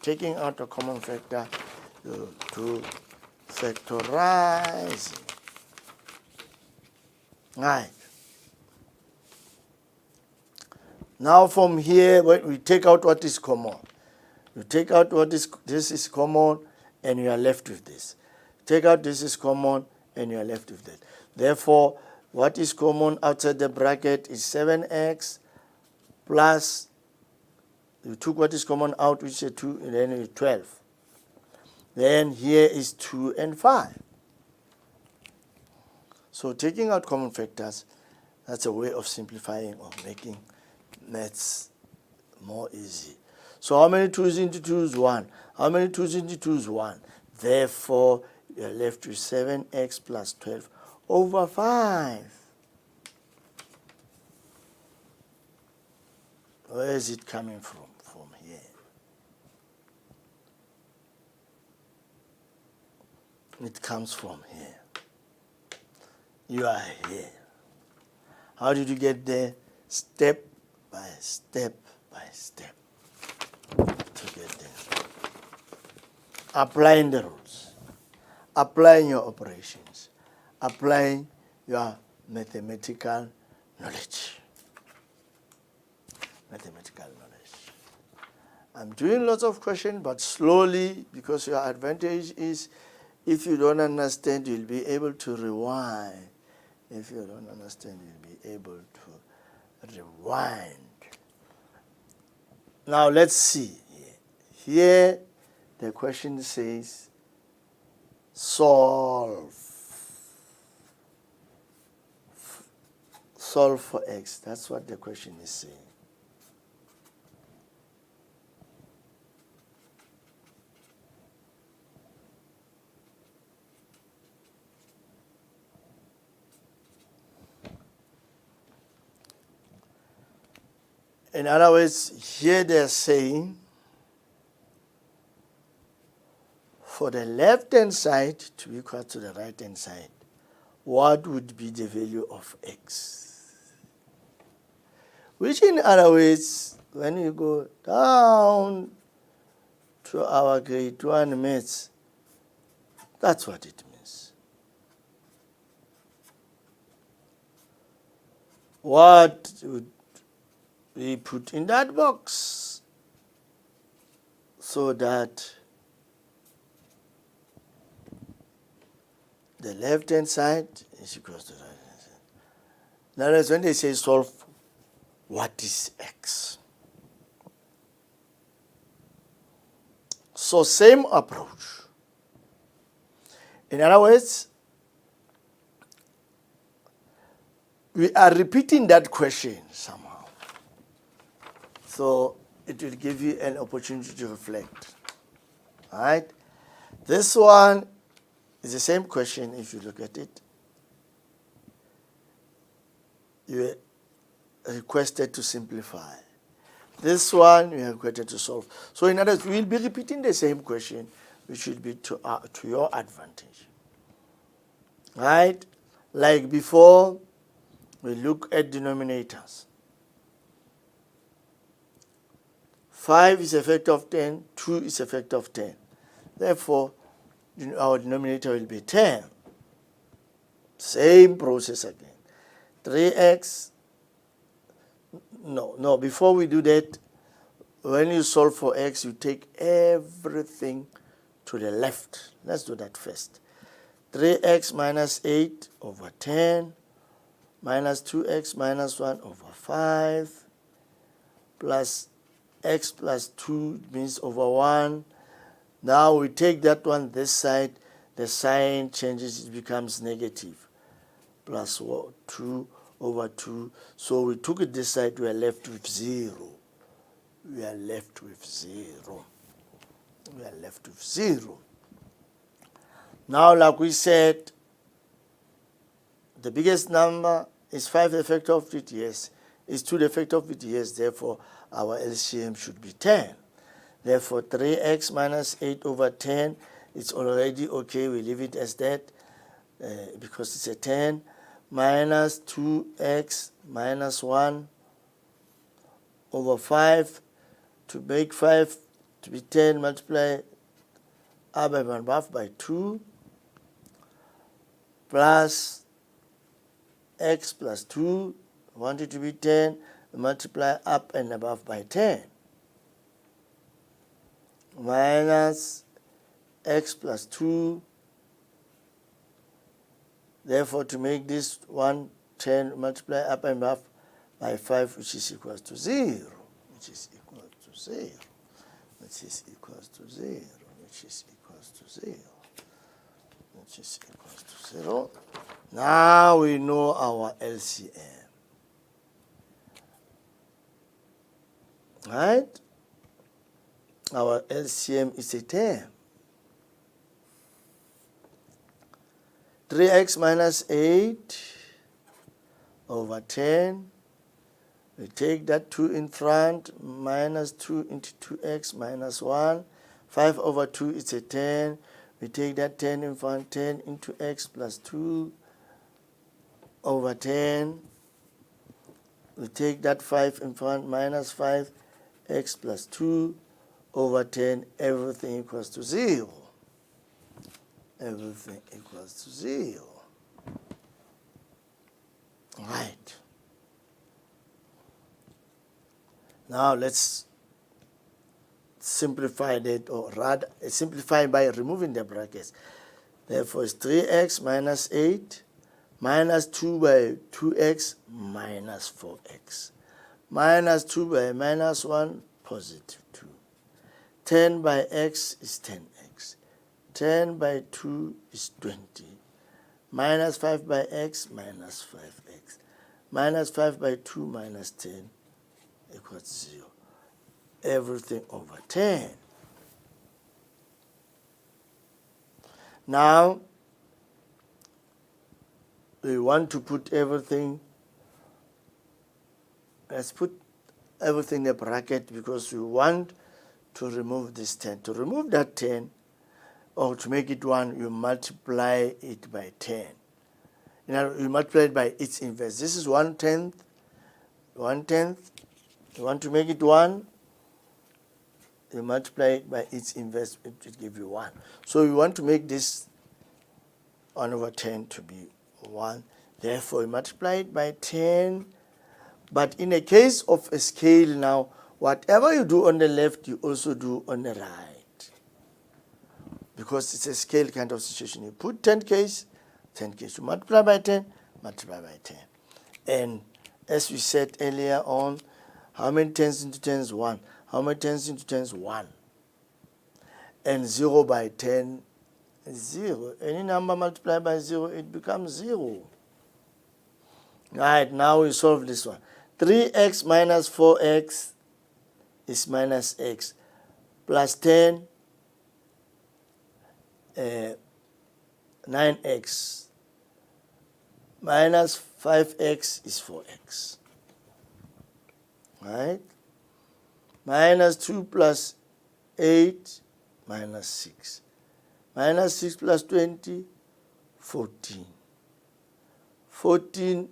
taking out a common factor to factorizing. Right. Now from here, we take out what is common. You take out this is common, and you are left with this. Take out this is common, and you are left with that. Therefore, what is common outside the bracket is 7x plus, you took what is common out, which is 2, and then it's 12. Then here is 2 and 5. So taking out common factors, that's a way of simplifying or making maths more easy. So how many 2's into 2's 1? How many 2's into 2's 1? Therefore, you are left with 7x plus 12 over 5. Where is it coming from? From here. It comes from here. You are here. How did you get there? Step by step by step to get there. Applying the rules. Applying your operations. Applying your mathematical knowledge. Mathematical knowledge. I'm doing lots of questions, but slowly, because your advantage is if you don't understand, you'll be able to rewind. If you don't understand, you'll be able to rewind. Now let's see. Here the question says solve for x. That's what the question is saying. In other words, here they're saying for the left-hand side to be equal to the right-hand side, what would be the value of x? Which in other words, when you go down to our grade 1 maths, that's what it means. What would we put in that box so that the left-hand side is equal to the right-hand side? In other words, when they say solve, what is x? So same approach. In other words, we are repeating that question somehow. So it will give you an opportunity to reflect. All right? This one is the same question if you look at it. You are requested to simplify. This one you are requested to solve. So in other words, we will be repeating the same question, which will be to your advantage. Right? Like before, we look at denominators. 5 is a factor of 10, 2 is a factor of 10. Therefore, our denominator will be 10. Same process again. 3x, no, before we do that, when you solve for x, you take everything to the left. Let's do that first. 3x minus 8 over 10 minus 2x minus 1 over 5 plus x plus 2 means over 1. Now we take that one this side, the sign changes, it becomes negative. Plus 2 over 2. So we took it this side, we are left with 0. We are left with 0. We are left with 0. Now, like we said, the biggest number is 5 the factor of it, yes. Is 2 the factor of it, yes. Therefore, our LCM should be 10. Therefore, 3x minus 8 over 10, it's already okay. We leave it as that because it's a 10. Minus 2x minus 1 over 5. To make 5 to be 10, multiply up and above by 2 plus x plus 2. Want it to be 10, multiply up and above by 10. Minus x plus 2. Therefore, to make this 1, 10, multiply up and above by 5, which is equal to 0. Which is equal to 0. Which is equal to 0. Which is equal to 0. Which is equal to 0. Now we know our LCM. Right? Our LCM is a 10. 3x minus 8 over 10. We take that 2 in front, minus 2 into 2x minus 1. 5 over 2 is a 10. We take that 10 in front, 10 into x plus 2 over 10. We take that 5 in front, minus 5, x plus 2 over 10. Everything equals to 0. Everything equals to 0. Right. Now let's simplify that, or rather simplify by removing the brackets. Therefore, it's 3x minus 8 minus 2 by 2x minus 4x. Minus 2 by minus 1, positive 2. 10 by x is 10x. 10 by 2 is 20. Minus 5 by x minus 5x. Minus 5 by 2 minus 10 equals 0. Everything over 10. Now, we want to put everything, let's put everything in a bracket because we want to remove this 10. To remove that 10, or to make it 1, you multiply it by 10. You multiply it by its inverse. This is 1/10. 1/10. You want to make it 1, you multiply it by its inverse, it will give you 1. So you want to make this 1 over 10 to be 1. Therefore, you multiply it by 10. But in a case of a scale now, whatever you do on the left, you also do on the right. Because it's a scale kind of situation. You put 10Ks, 10Ks. You multiply by 10, multiply by 10. And as we said earlier on, how many 10s into 10s? 1. How many 10s into 10s? 1. And 0 by 10 is 0. Any number multiplied by 0, it becomes 0. Right, now we solve this one. 3x minus 4x is minus x. Plus 10, 9x. Minus 5x is 4x. Right? Minus 2 plus 8, minus 6. Minus 6 plus 20, 14. 14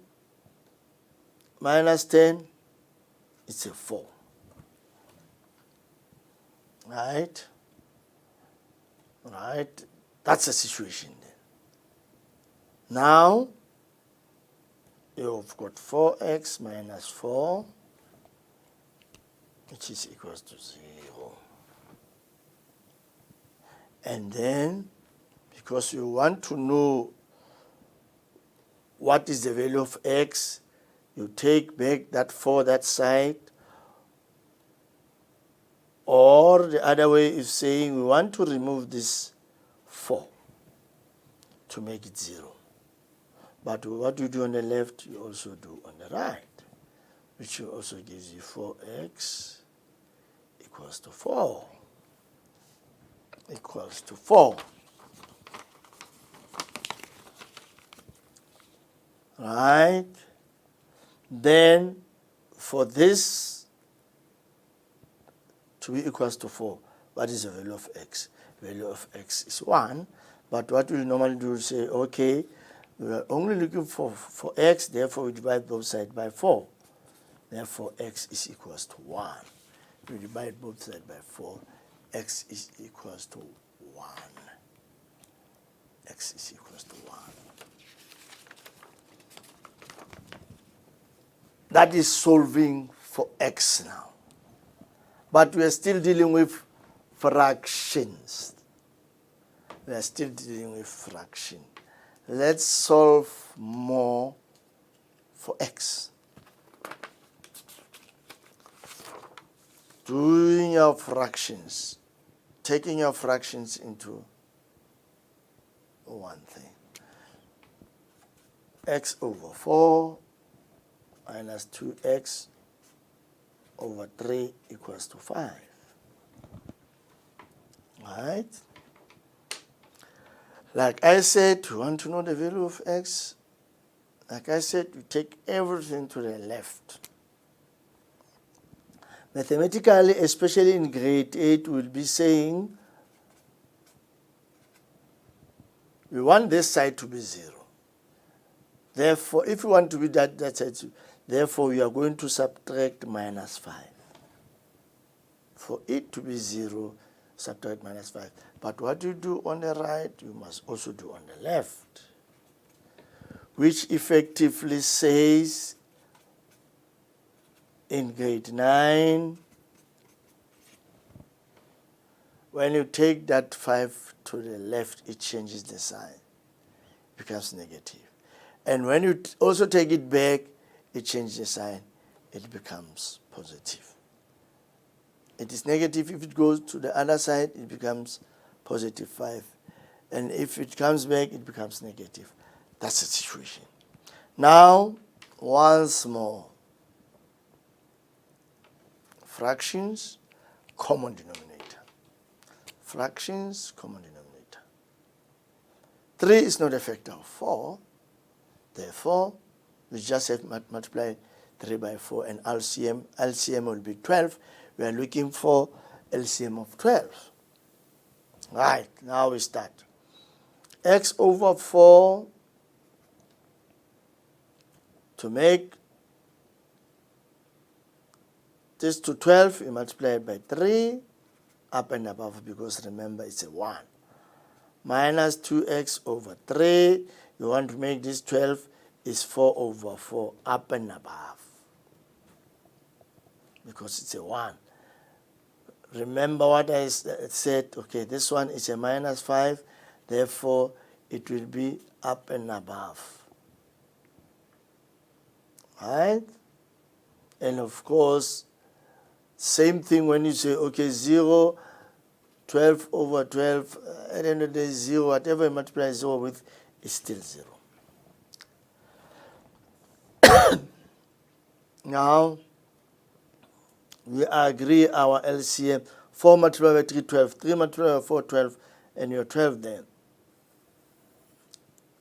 minus 10, it's a 4. Right? Right? That's the situation then. Now, you've got 4x minus 4, which is equals to 0. And then, because you want to know what is the value of x, you take back that 4 that side, or the other way is saying we want to remove this 4 to make it 0. But what you do on the left, you also do on the right, which also gives you 4x equals to 4. Equals to 4. Right? Then, for this to be equals to 4, what is the value of x? Value of x is 1. But what we normally do is say, okay, we are only looking for x, therefore we divide both sides by 4. Therefore, x is equals to 1. We divide both sides by 4. X is equals to 1. X is equals to 1. That is solving for x now. But we are still dealing with fractions. We are still dealing with fraction. Let's solve more for x. Doing your fractions, taking your fractions into one thing. X over 4 minus 2x over 3 equals to 5. Right? Like I said, you want to know the value of x. Like I said, you take everything to the left. Mathematically, especially in grade 8, we'll be saying we want this side to be 0. Therefore, if you want to be that side, therefore we are going to subtract minus 5. For it to be 0, subtract minus 5. But what you do on the right, you must also do on the left. which effectively says in grade 9, when you take that 5 to the left, it changes the sign. It becomes negative. And when you also take it back, it changes the sign. It becomes positive. It is negative. If it goes to the other side, it becomes positive 5. And if it comes back, it becomes negative. That's the situation. Now, once more, fractions, common denominator. Fractions, common denominator. 3 is not a factor of 4. Therefore, we just have multiply 3 by 4 and LCM will be 12. We are looking for LCM of 12. Right, now we start. X over 4, to make this to 12, you multiply it by 3, up and above, because remember it's a 1. Minus 2x over 3, you want to make this 12, is 4 over 4, up and above, because it's a 1. Remember what I said, okay, this one is a minus 5, therefore it will be up and above. Right? And of course, same thing when you say, okay, 0, 12 over 12, at the end of the day, 0, whatever you multiply 0 with, is still 0. Now, we agree our LCM, 4 multiplied by 3, 12, 3 multiplied by 4, 12, and your 12 then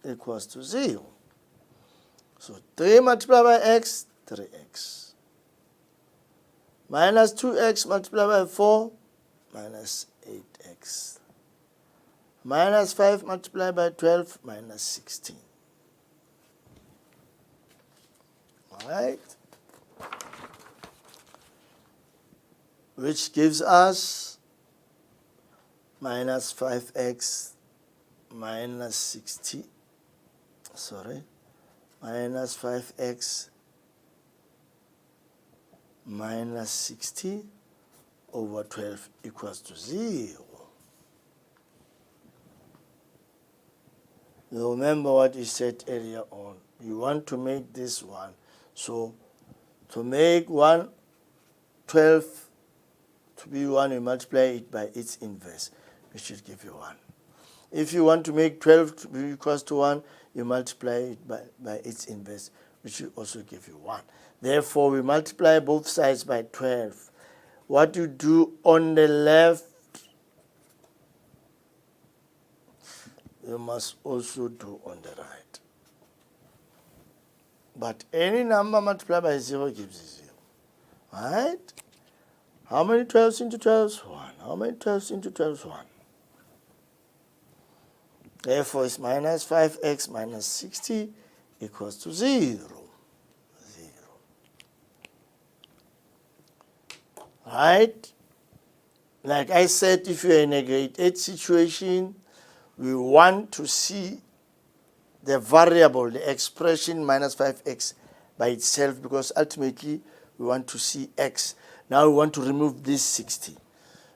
equals to 0. So 3 multiplied by x, 3x. Minus 2x multiplied by 4, minus 8x. Minus 5 multiplied by 12, minus 16. All right? Which gives us minus 5x minus 60, minus 5x minus 60 over 12 equals to 0. You remember what you said earlier on. You want to make this one. So to make 12 to be 1, you multiply it by its inverse, which should give you 1. If you want to make 12 to be equals to 1, you multiply it by its inverse, which will also give you 1. Therefore, we multiply both sides by 12. What you do on the left, you must also do on the right. But any number multiplied by 0 gives you 0. Right? How many 12s into 12s? 1. How many 12s into 12s? 1. Therefore, it's minus 5x minus 60 equals to 0. 0. Right? Like I said, if you're in a grade 8 situation, we want to see the variable, the expression minus 5x by itself, because ultimately we want to see x. Now we want to remove this 60.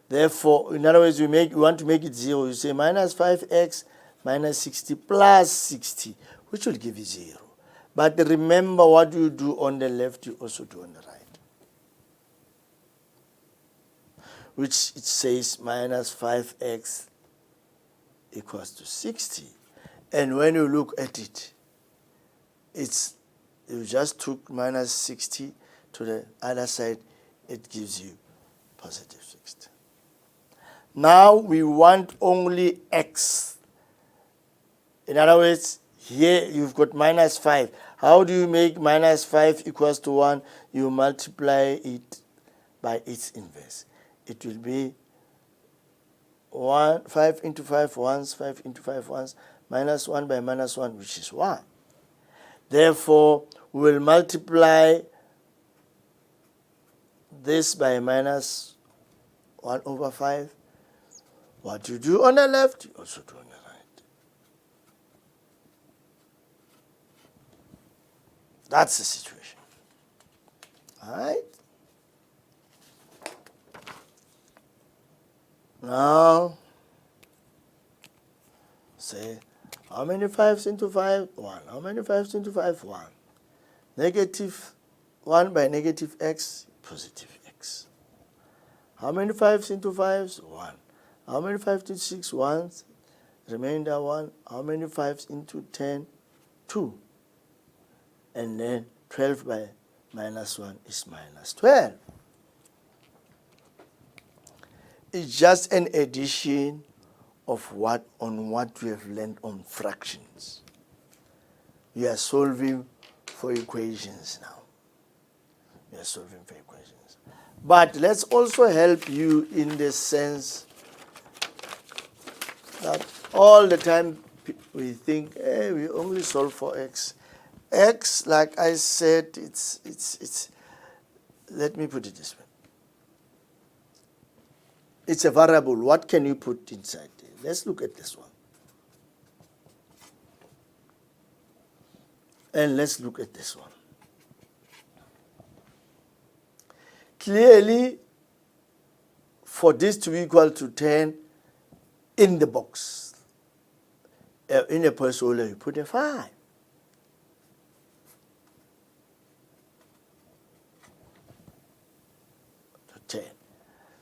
Therefore, in other words, we want to make it 0. You say minus 5x minus 60 plus 60, which will give you 0. But remember, what you do on the left, you also do on the right. Which it says minus 5x equals to 60. And when you look at it, you just took minus 60 to the other side, it gives you positive 60. Now we want only x. In other words, here you've got minus 5. How do you make minus 5 equals to 1? You multiply it by its inverse. It will be 5 into 5 once, 5 into 5 once, minus 1 by minus 1, which is 1. Therefore, we will multiply this by minus 1 over 5. What you do on the left, you also do on the right. That's the situation. All right? Now, say, how many 5s into 5? 1. How many 5s into 5? 1. Negative 1 by negative x, positive x. How many 5s into 5s? 1. How many 5s into 6? 1. Remainder 1. How many 5s into 10? 2. And then 12 by minus 1 is minus 12. It's just an addition of what we have learned on fractions. We are solving for equations now. We are solving for equations. But let's also help you in the sense that all the time we think, hey, we only solve for x. X, like I said, it's let me put it this way. It's a variable. What can you put inside there? Let's look at this one. And let's look at this one. Clearly, for this to be equal to 10, in the box, in a placeholder, you put a 5. To 10.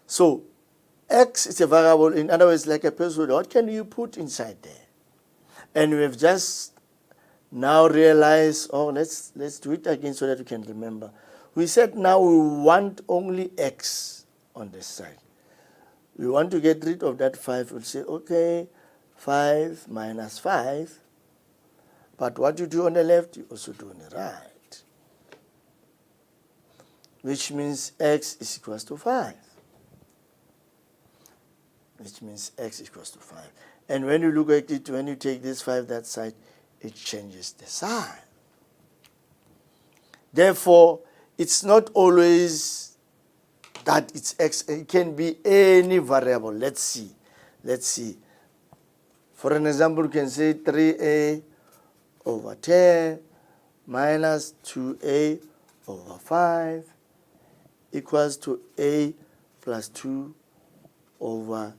So, x is a variable, in other words, like a placeholder. What can you put inside there? And we've just now realized, oh, let's do it again so that we can remember. We said now we want only x on this side. We want to get rid of that 5. We'll say, okay, 5 minus 5. But what you do on the left, you also do on the right. Which means x is equals to 5. Which means x is equals to 5. And when you look at it, when you take this 5 that side, it changes the sign. Therefore, it's not always that it's x. It can be any variable. Let's see. Let's see. For an example, you can say 3a over 10 minus 2a over 5 equals to a plus 2 over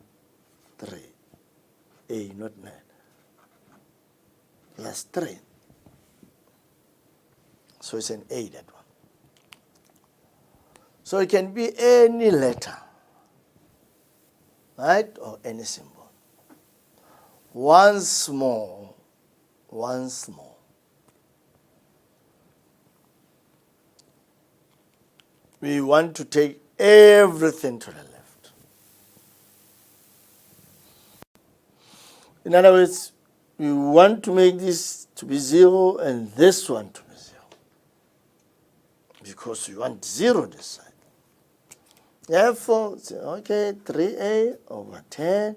3. A, not 9. Plus 3. So it's an A, that one. So it can be any letter, right, or any symbol. Once more, we want to take everything to the left. In other words, we want to make this to be 0 and this one to be 0. Because we want 0 this side. Therefore, okay, 3a over 10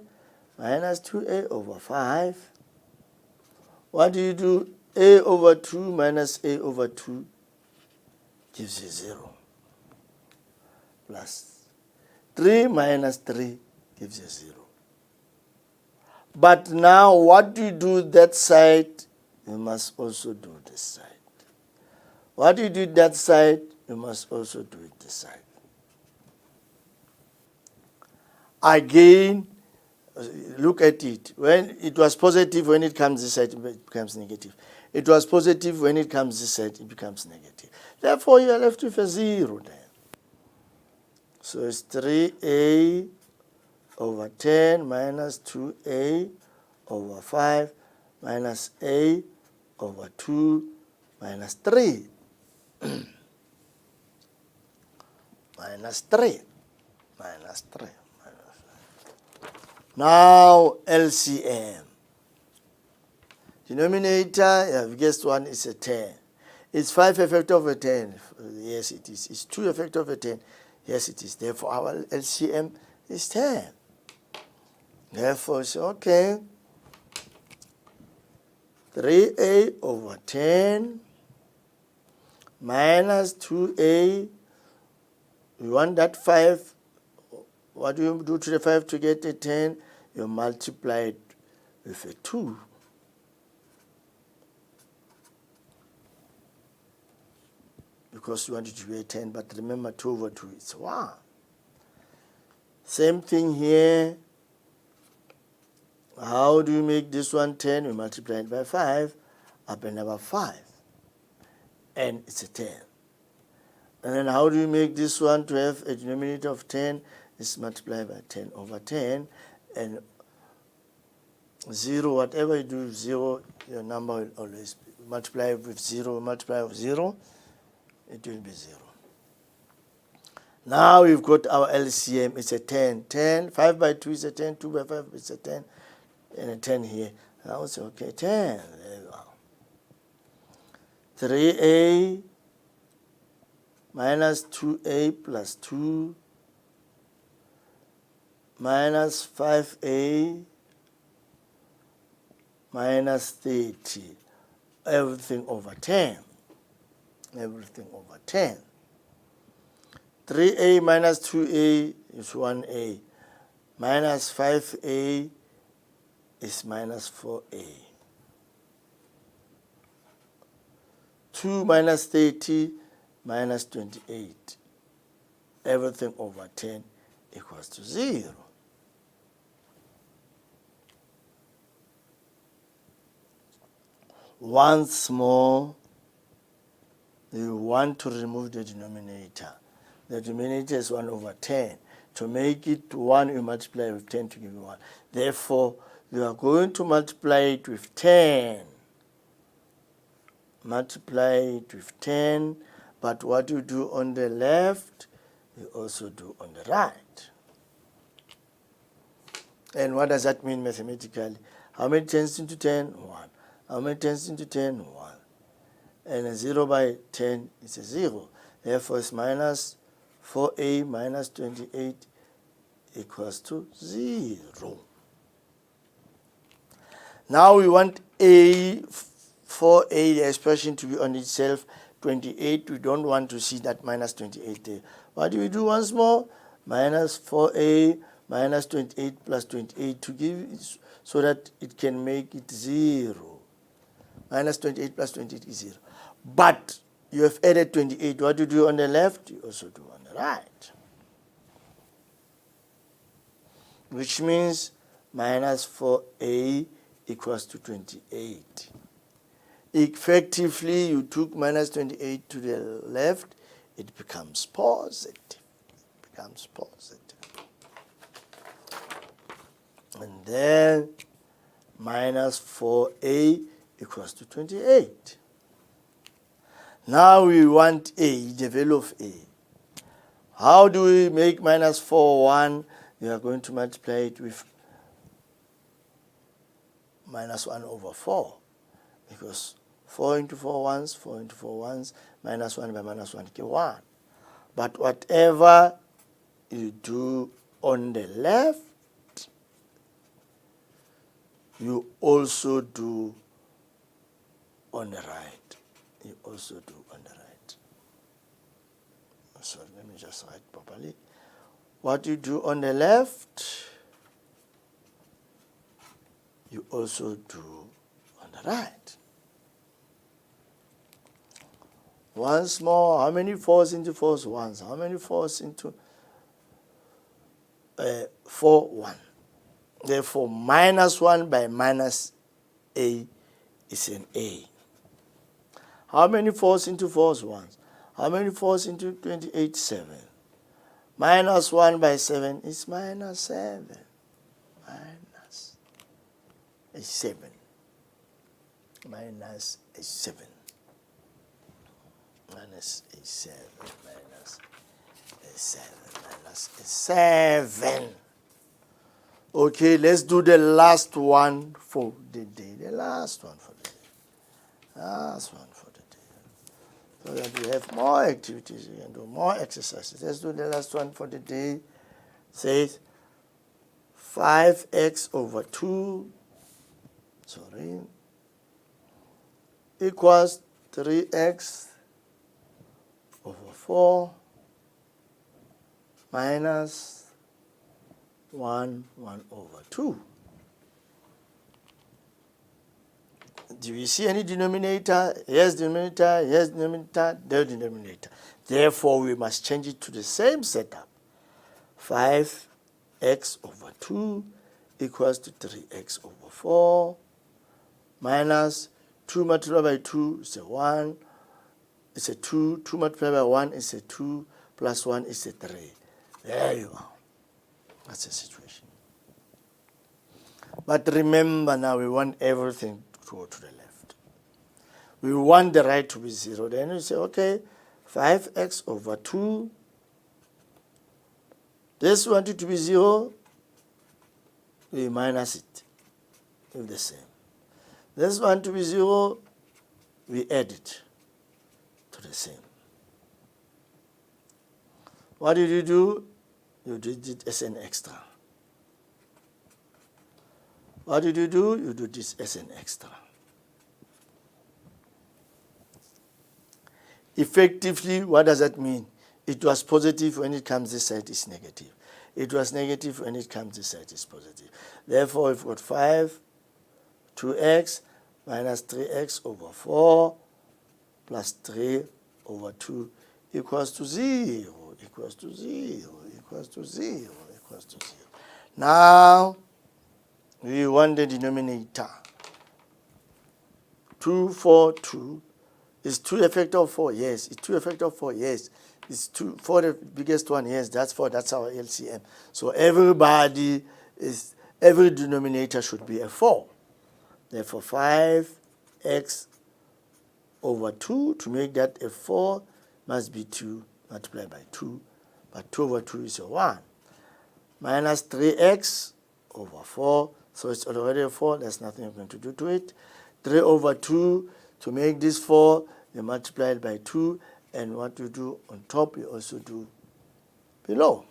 minus 2a over 5. What do you do? A over 2 minus a over 2 gives you 0. Plus 3 minus 3 gives you 0. But now, what do you do that side? You must also do this side. What do you do that side? You must also do it this side. Again, look at it. When it was positive, when it comes this side, it becomes negative. It was positive, when it comes this side, it becomes negative. Therefore, you are left with a 0 then. So it's 3a over 10 minus 2a over 5 minus a over 2 minus 3. Minus 3. Minus 3. Now, LCM. Denominator, you have guessed one is a 10. It's 5 a factor of a 10. Yes, it is. It's 2 a factor of a 10. Yes, it is. Therefore, our LCM is 10. Therefore, it's okay. 3a over 10 minus 2a. We want that 5. What do you do to the 5 to get a 10? You multiply it with a 2. because you want it to be a 10, but remember 2 over 2 is 1. Same thing here. How do you make this one 10? We multiply it by 5, up and number 5. And it's a 10. And then how do you make this one to have a denominator of 10? It's multiplied by 10 over 10. And 0, whatever you do, 0, your number will always be. Multiply with 0, multiply with 0, it will be 0. Now we've got our LCM. It's a 10. 10, 5 by 2 is a 10, 2 by 5 is a 10, and a 10 here. I would say, okay, 10. There you go. 3a minus 2a plus 2 minus 5a minus 30. Everything over 10. Everything over 10. 3a minus 2a is 1a. Minus 5a is minus 4a. 2 minus 30 minus 28. Everything over 10 equals to 0. Once more, you want to remove the denominator. The denominator is 1 over 10. To make it 1, you multiply with 10 to give you 1. Therefore, you are going to multiply it with 10. Multiply it with 10, but what you do on the left, you also do on the right. And what does that mean mathematically? How many 10s into 10? 1. How many 10s into 10? 1. And a 0 by 10 is a 0. Therefore, it's minus 4a minus 28 equals to 0. Now we want a 4a, the expression, to be on itself. 28, we don't want to see that minus 28 there. What do we do once more? Minus 4a minus 28 plus 28 to give it, so that it can make it 0. Minus 28 plus 28 is 0. But you have added 28. What you do on the left, you also do on the right. Which means minus 4a equals to 28. Effectively, you took minus 28 to the left, it becomes positive. It becomes positive. And then minus 4a equals to 28. Now we want a, the value of a. How do we make minus 4 1? We are going to multiply it with minus 1 over 4. Because 4 into 4 ones, 4 into 4 ones, minus 1 by minus 1 give 1. But whatever you do on the left, you also do on the right. You also do on the right. So let me just write properly. What you do on the left, you also do on the right. Once more, how many 4s into 4s? 1s. How many 4s into 4? 1. Therefore, minus 1 by minus a is an a. How many 4s into 4s? 1s. How many 4s into 28? 7. Minus 1 by 7 is minus 7. Minus a 7. Minus a 7. Minus a 7. Minus a 7. Minus a 7. Okay, let's do the last one for the day. The last one for the day. Last one for the day. So that we have more activities, we can do more exercises. Let's do the last one for the day. Says 5x over 2, equals 3x over 4 minus 1 over 2. Do we see any denominator? Yes, denominator, yes, denominator, no denominator. Therefore, we must change it to the same setup. 5x over 2 equals to 3x over 4 minus 2 multiplied by 2 is a 1, it's a 2, 2 multiplied by 1 is a 2, plus 1 is a 3. There you are. That's the situation. But remember now, we want everything to go to the left. We want the right to be 0. Then we say, okay, 5x over 2. This wanted to be 0. We minus it with the same. This one to be 0. We add it to the same. What did you do? You did it as an extra. What did you do? You do this as an extra. Effectively, what does that mean? It was positive when it comes this side is negative. It was negative when it comes this side is positive. Therefore, we've got 2x minus 3x over 4 plus 3 over 2 equals to 0, equals to 0, equals to 0, equals to 0. Now, we want the denominator. 2, 4, 2. Is 2 a factor of 4? Yes. Is 2 a factor of 4? Yes. Is 2, 4 the biggest one? Yes, that's 4. That's our LCM. So every denominator should be a 4. Therefore, 5x over 2, to make that a 4, must be 2 multiplied by 2. But 2 over 2 is a 1. Minus 3x over 4. So it's already a 4. There's nothing I'm going to do to it. 3 over 2, to make this 4, you multiply it by 2. And what you do on top, you also do below.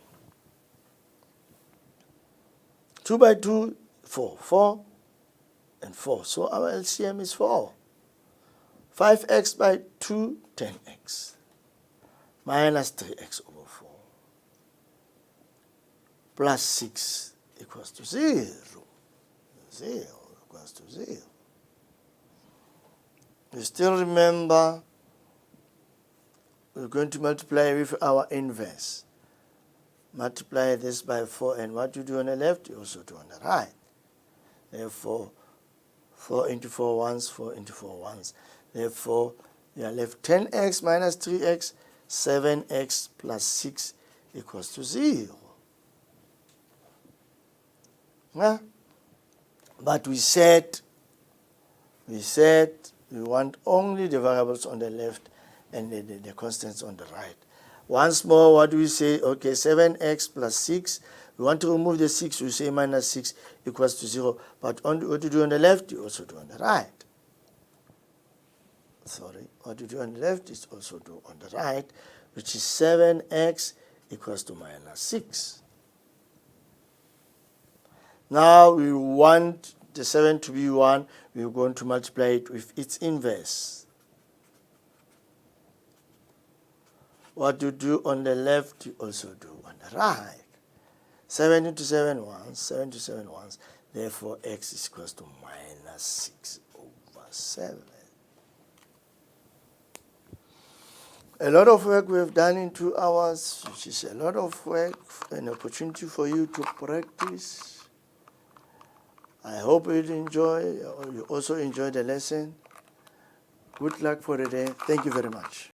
2 by 2, 4. 4 and 4. So our LCM is 4. 5x by 2, 10x. Minus 3x over 4. Plus 6 equals to 0. 0 equals to 0. You still remember, we're going to multiply with our inverse. Multiply this by 4, and what you do on the left, you also do on the right. Therefore, 4 into 4 once, 4 into 4 once. Therefore, you are left 10x minus 3x, 7x plus 6 equals to 0. Yeah? But we said we want only the variables on the left and the constants on the right. Once more, what do we say? Okay, 7x plus 6. We want to remove the 6, we say minus 6 equals to 0. But what you do on the left, you also do on the right. Sorry, what you do on the left is also do on the right, which is 7x equals to minus 6. Now we want the 7 to be 1. We're going to multiply it with its inverse. What you do on the left, you also do on the right. 7 into 7 once, 7 to 7 once. Therefore, x is equals to minus 6 over 7. A lot of work we have done in 2 hours, which is a lot of work, an opportunity for you to practice. I hope you also enjoy the lesson. Good luck for the day. Thank you very much.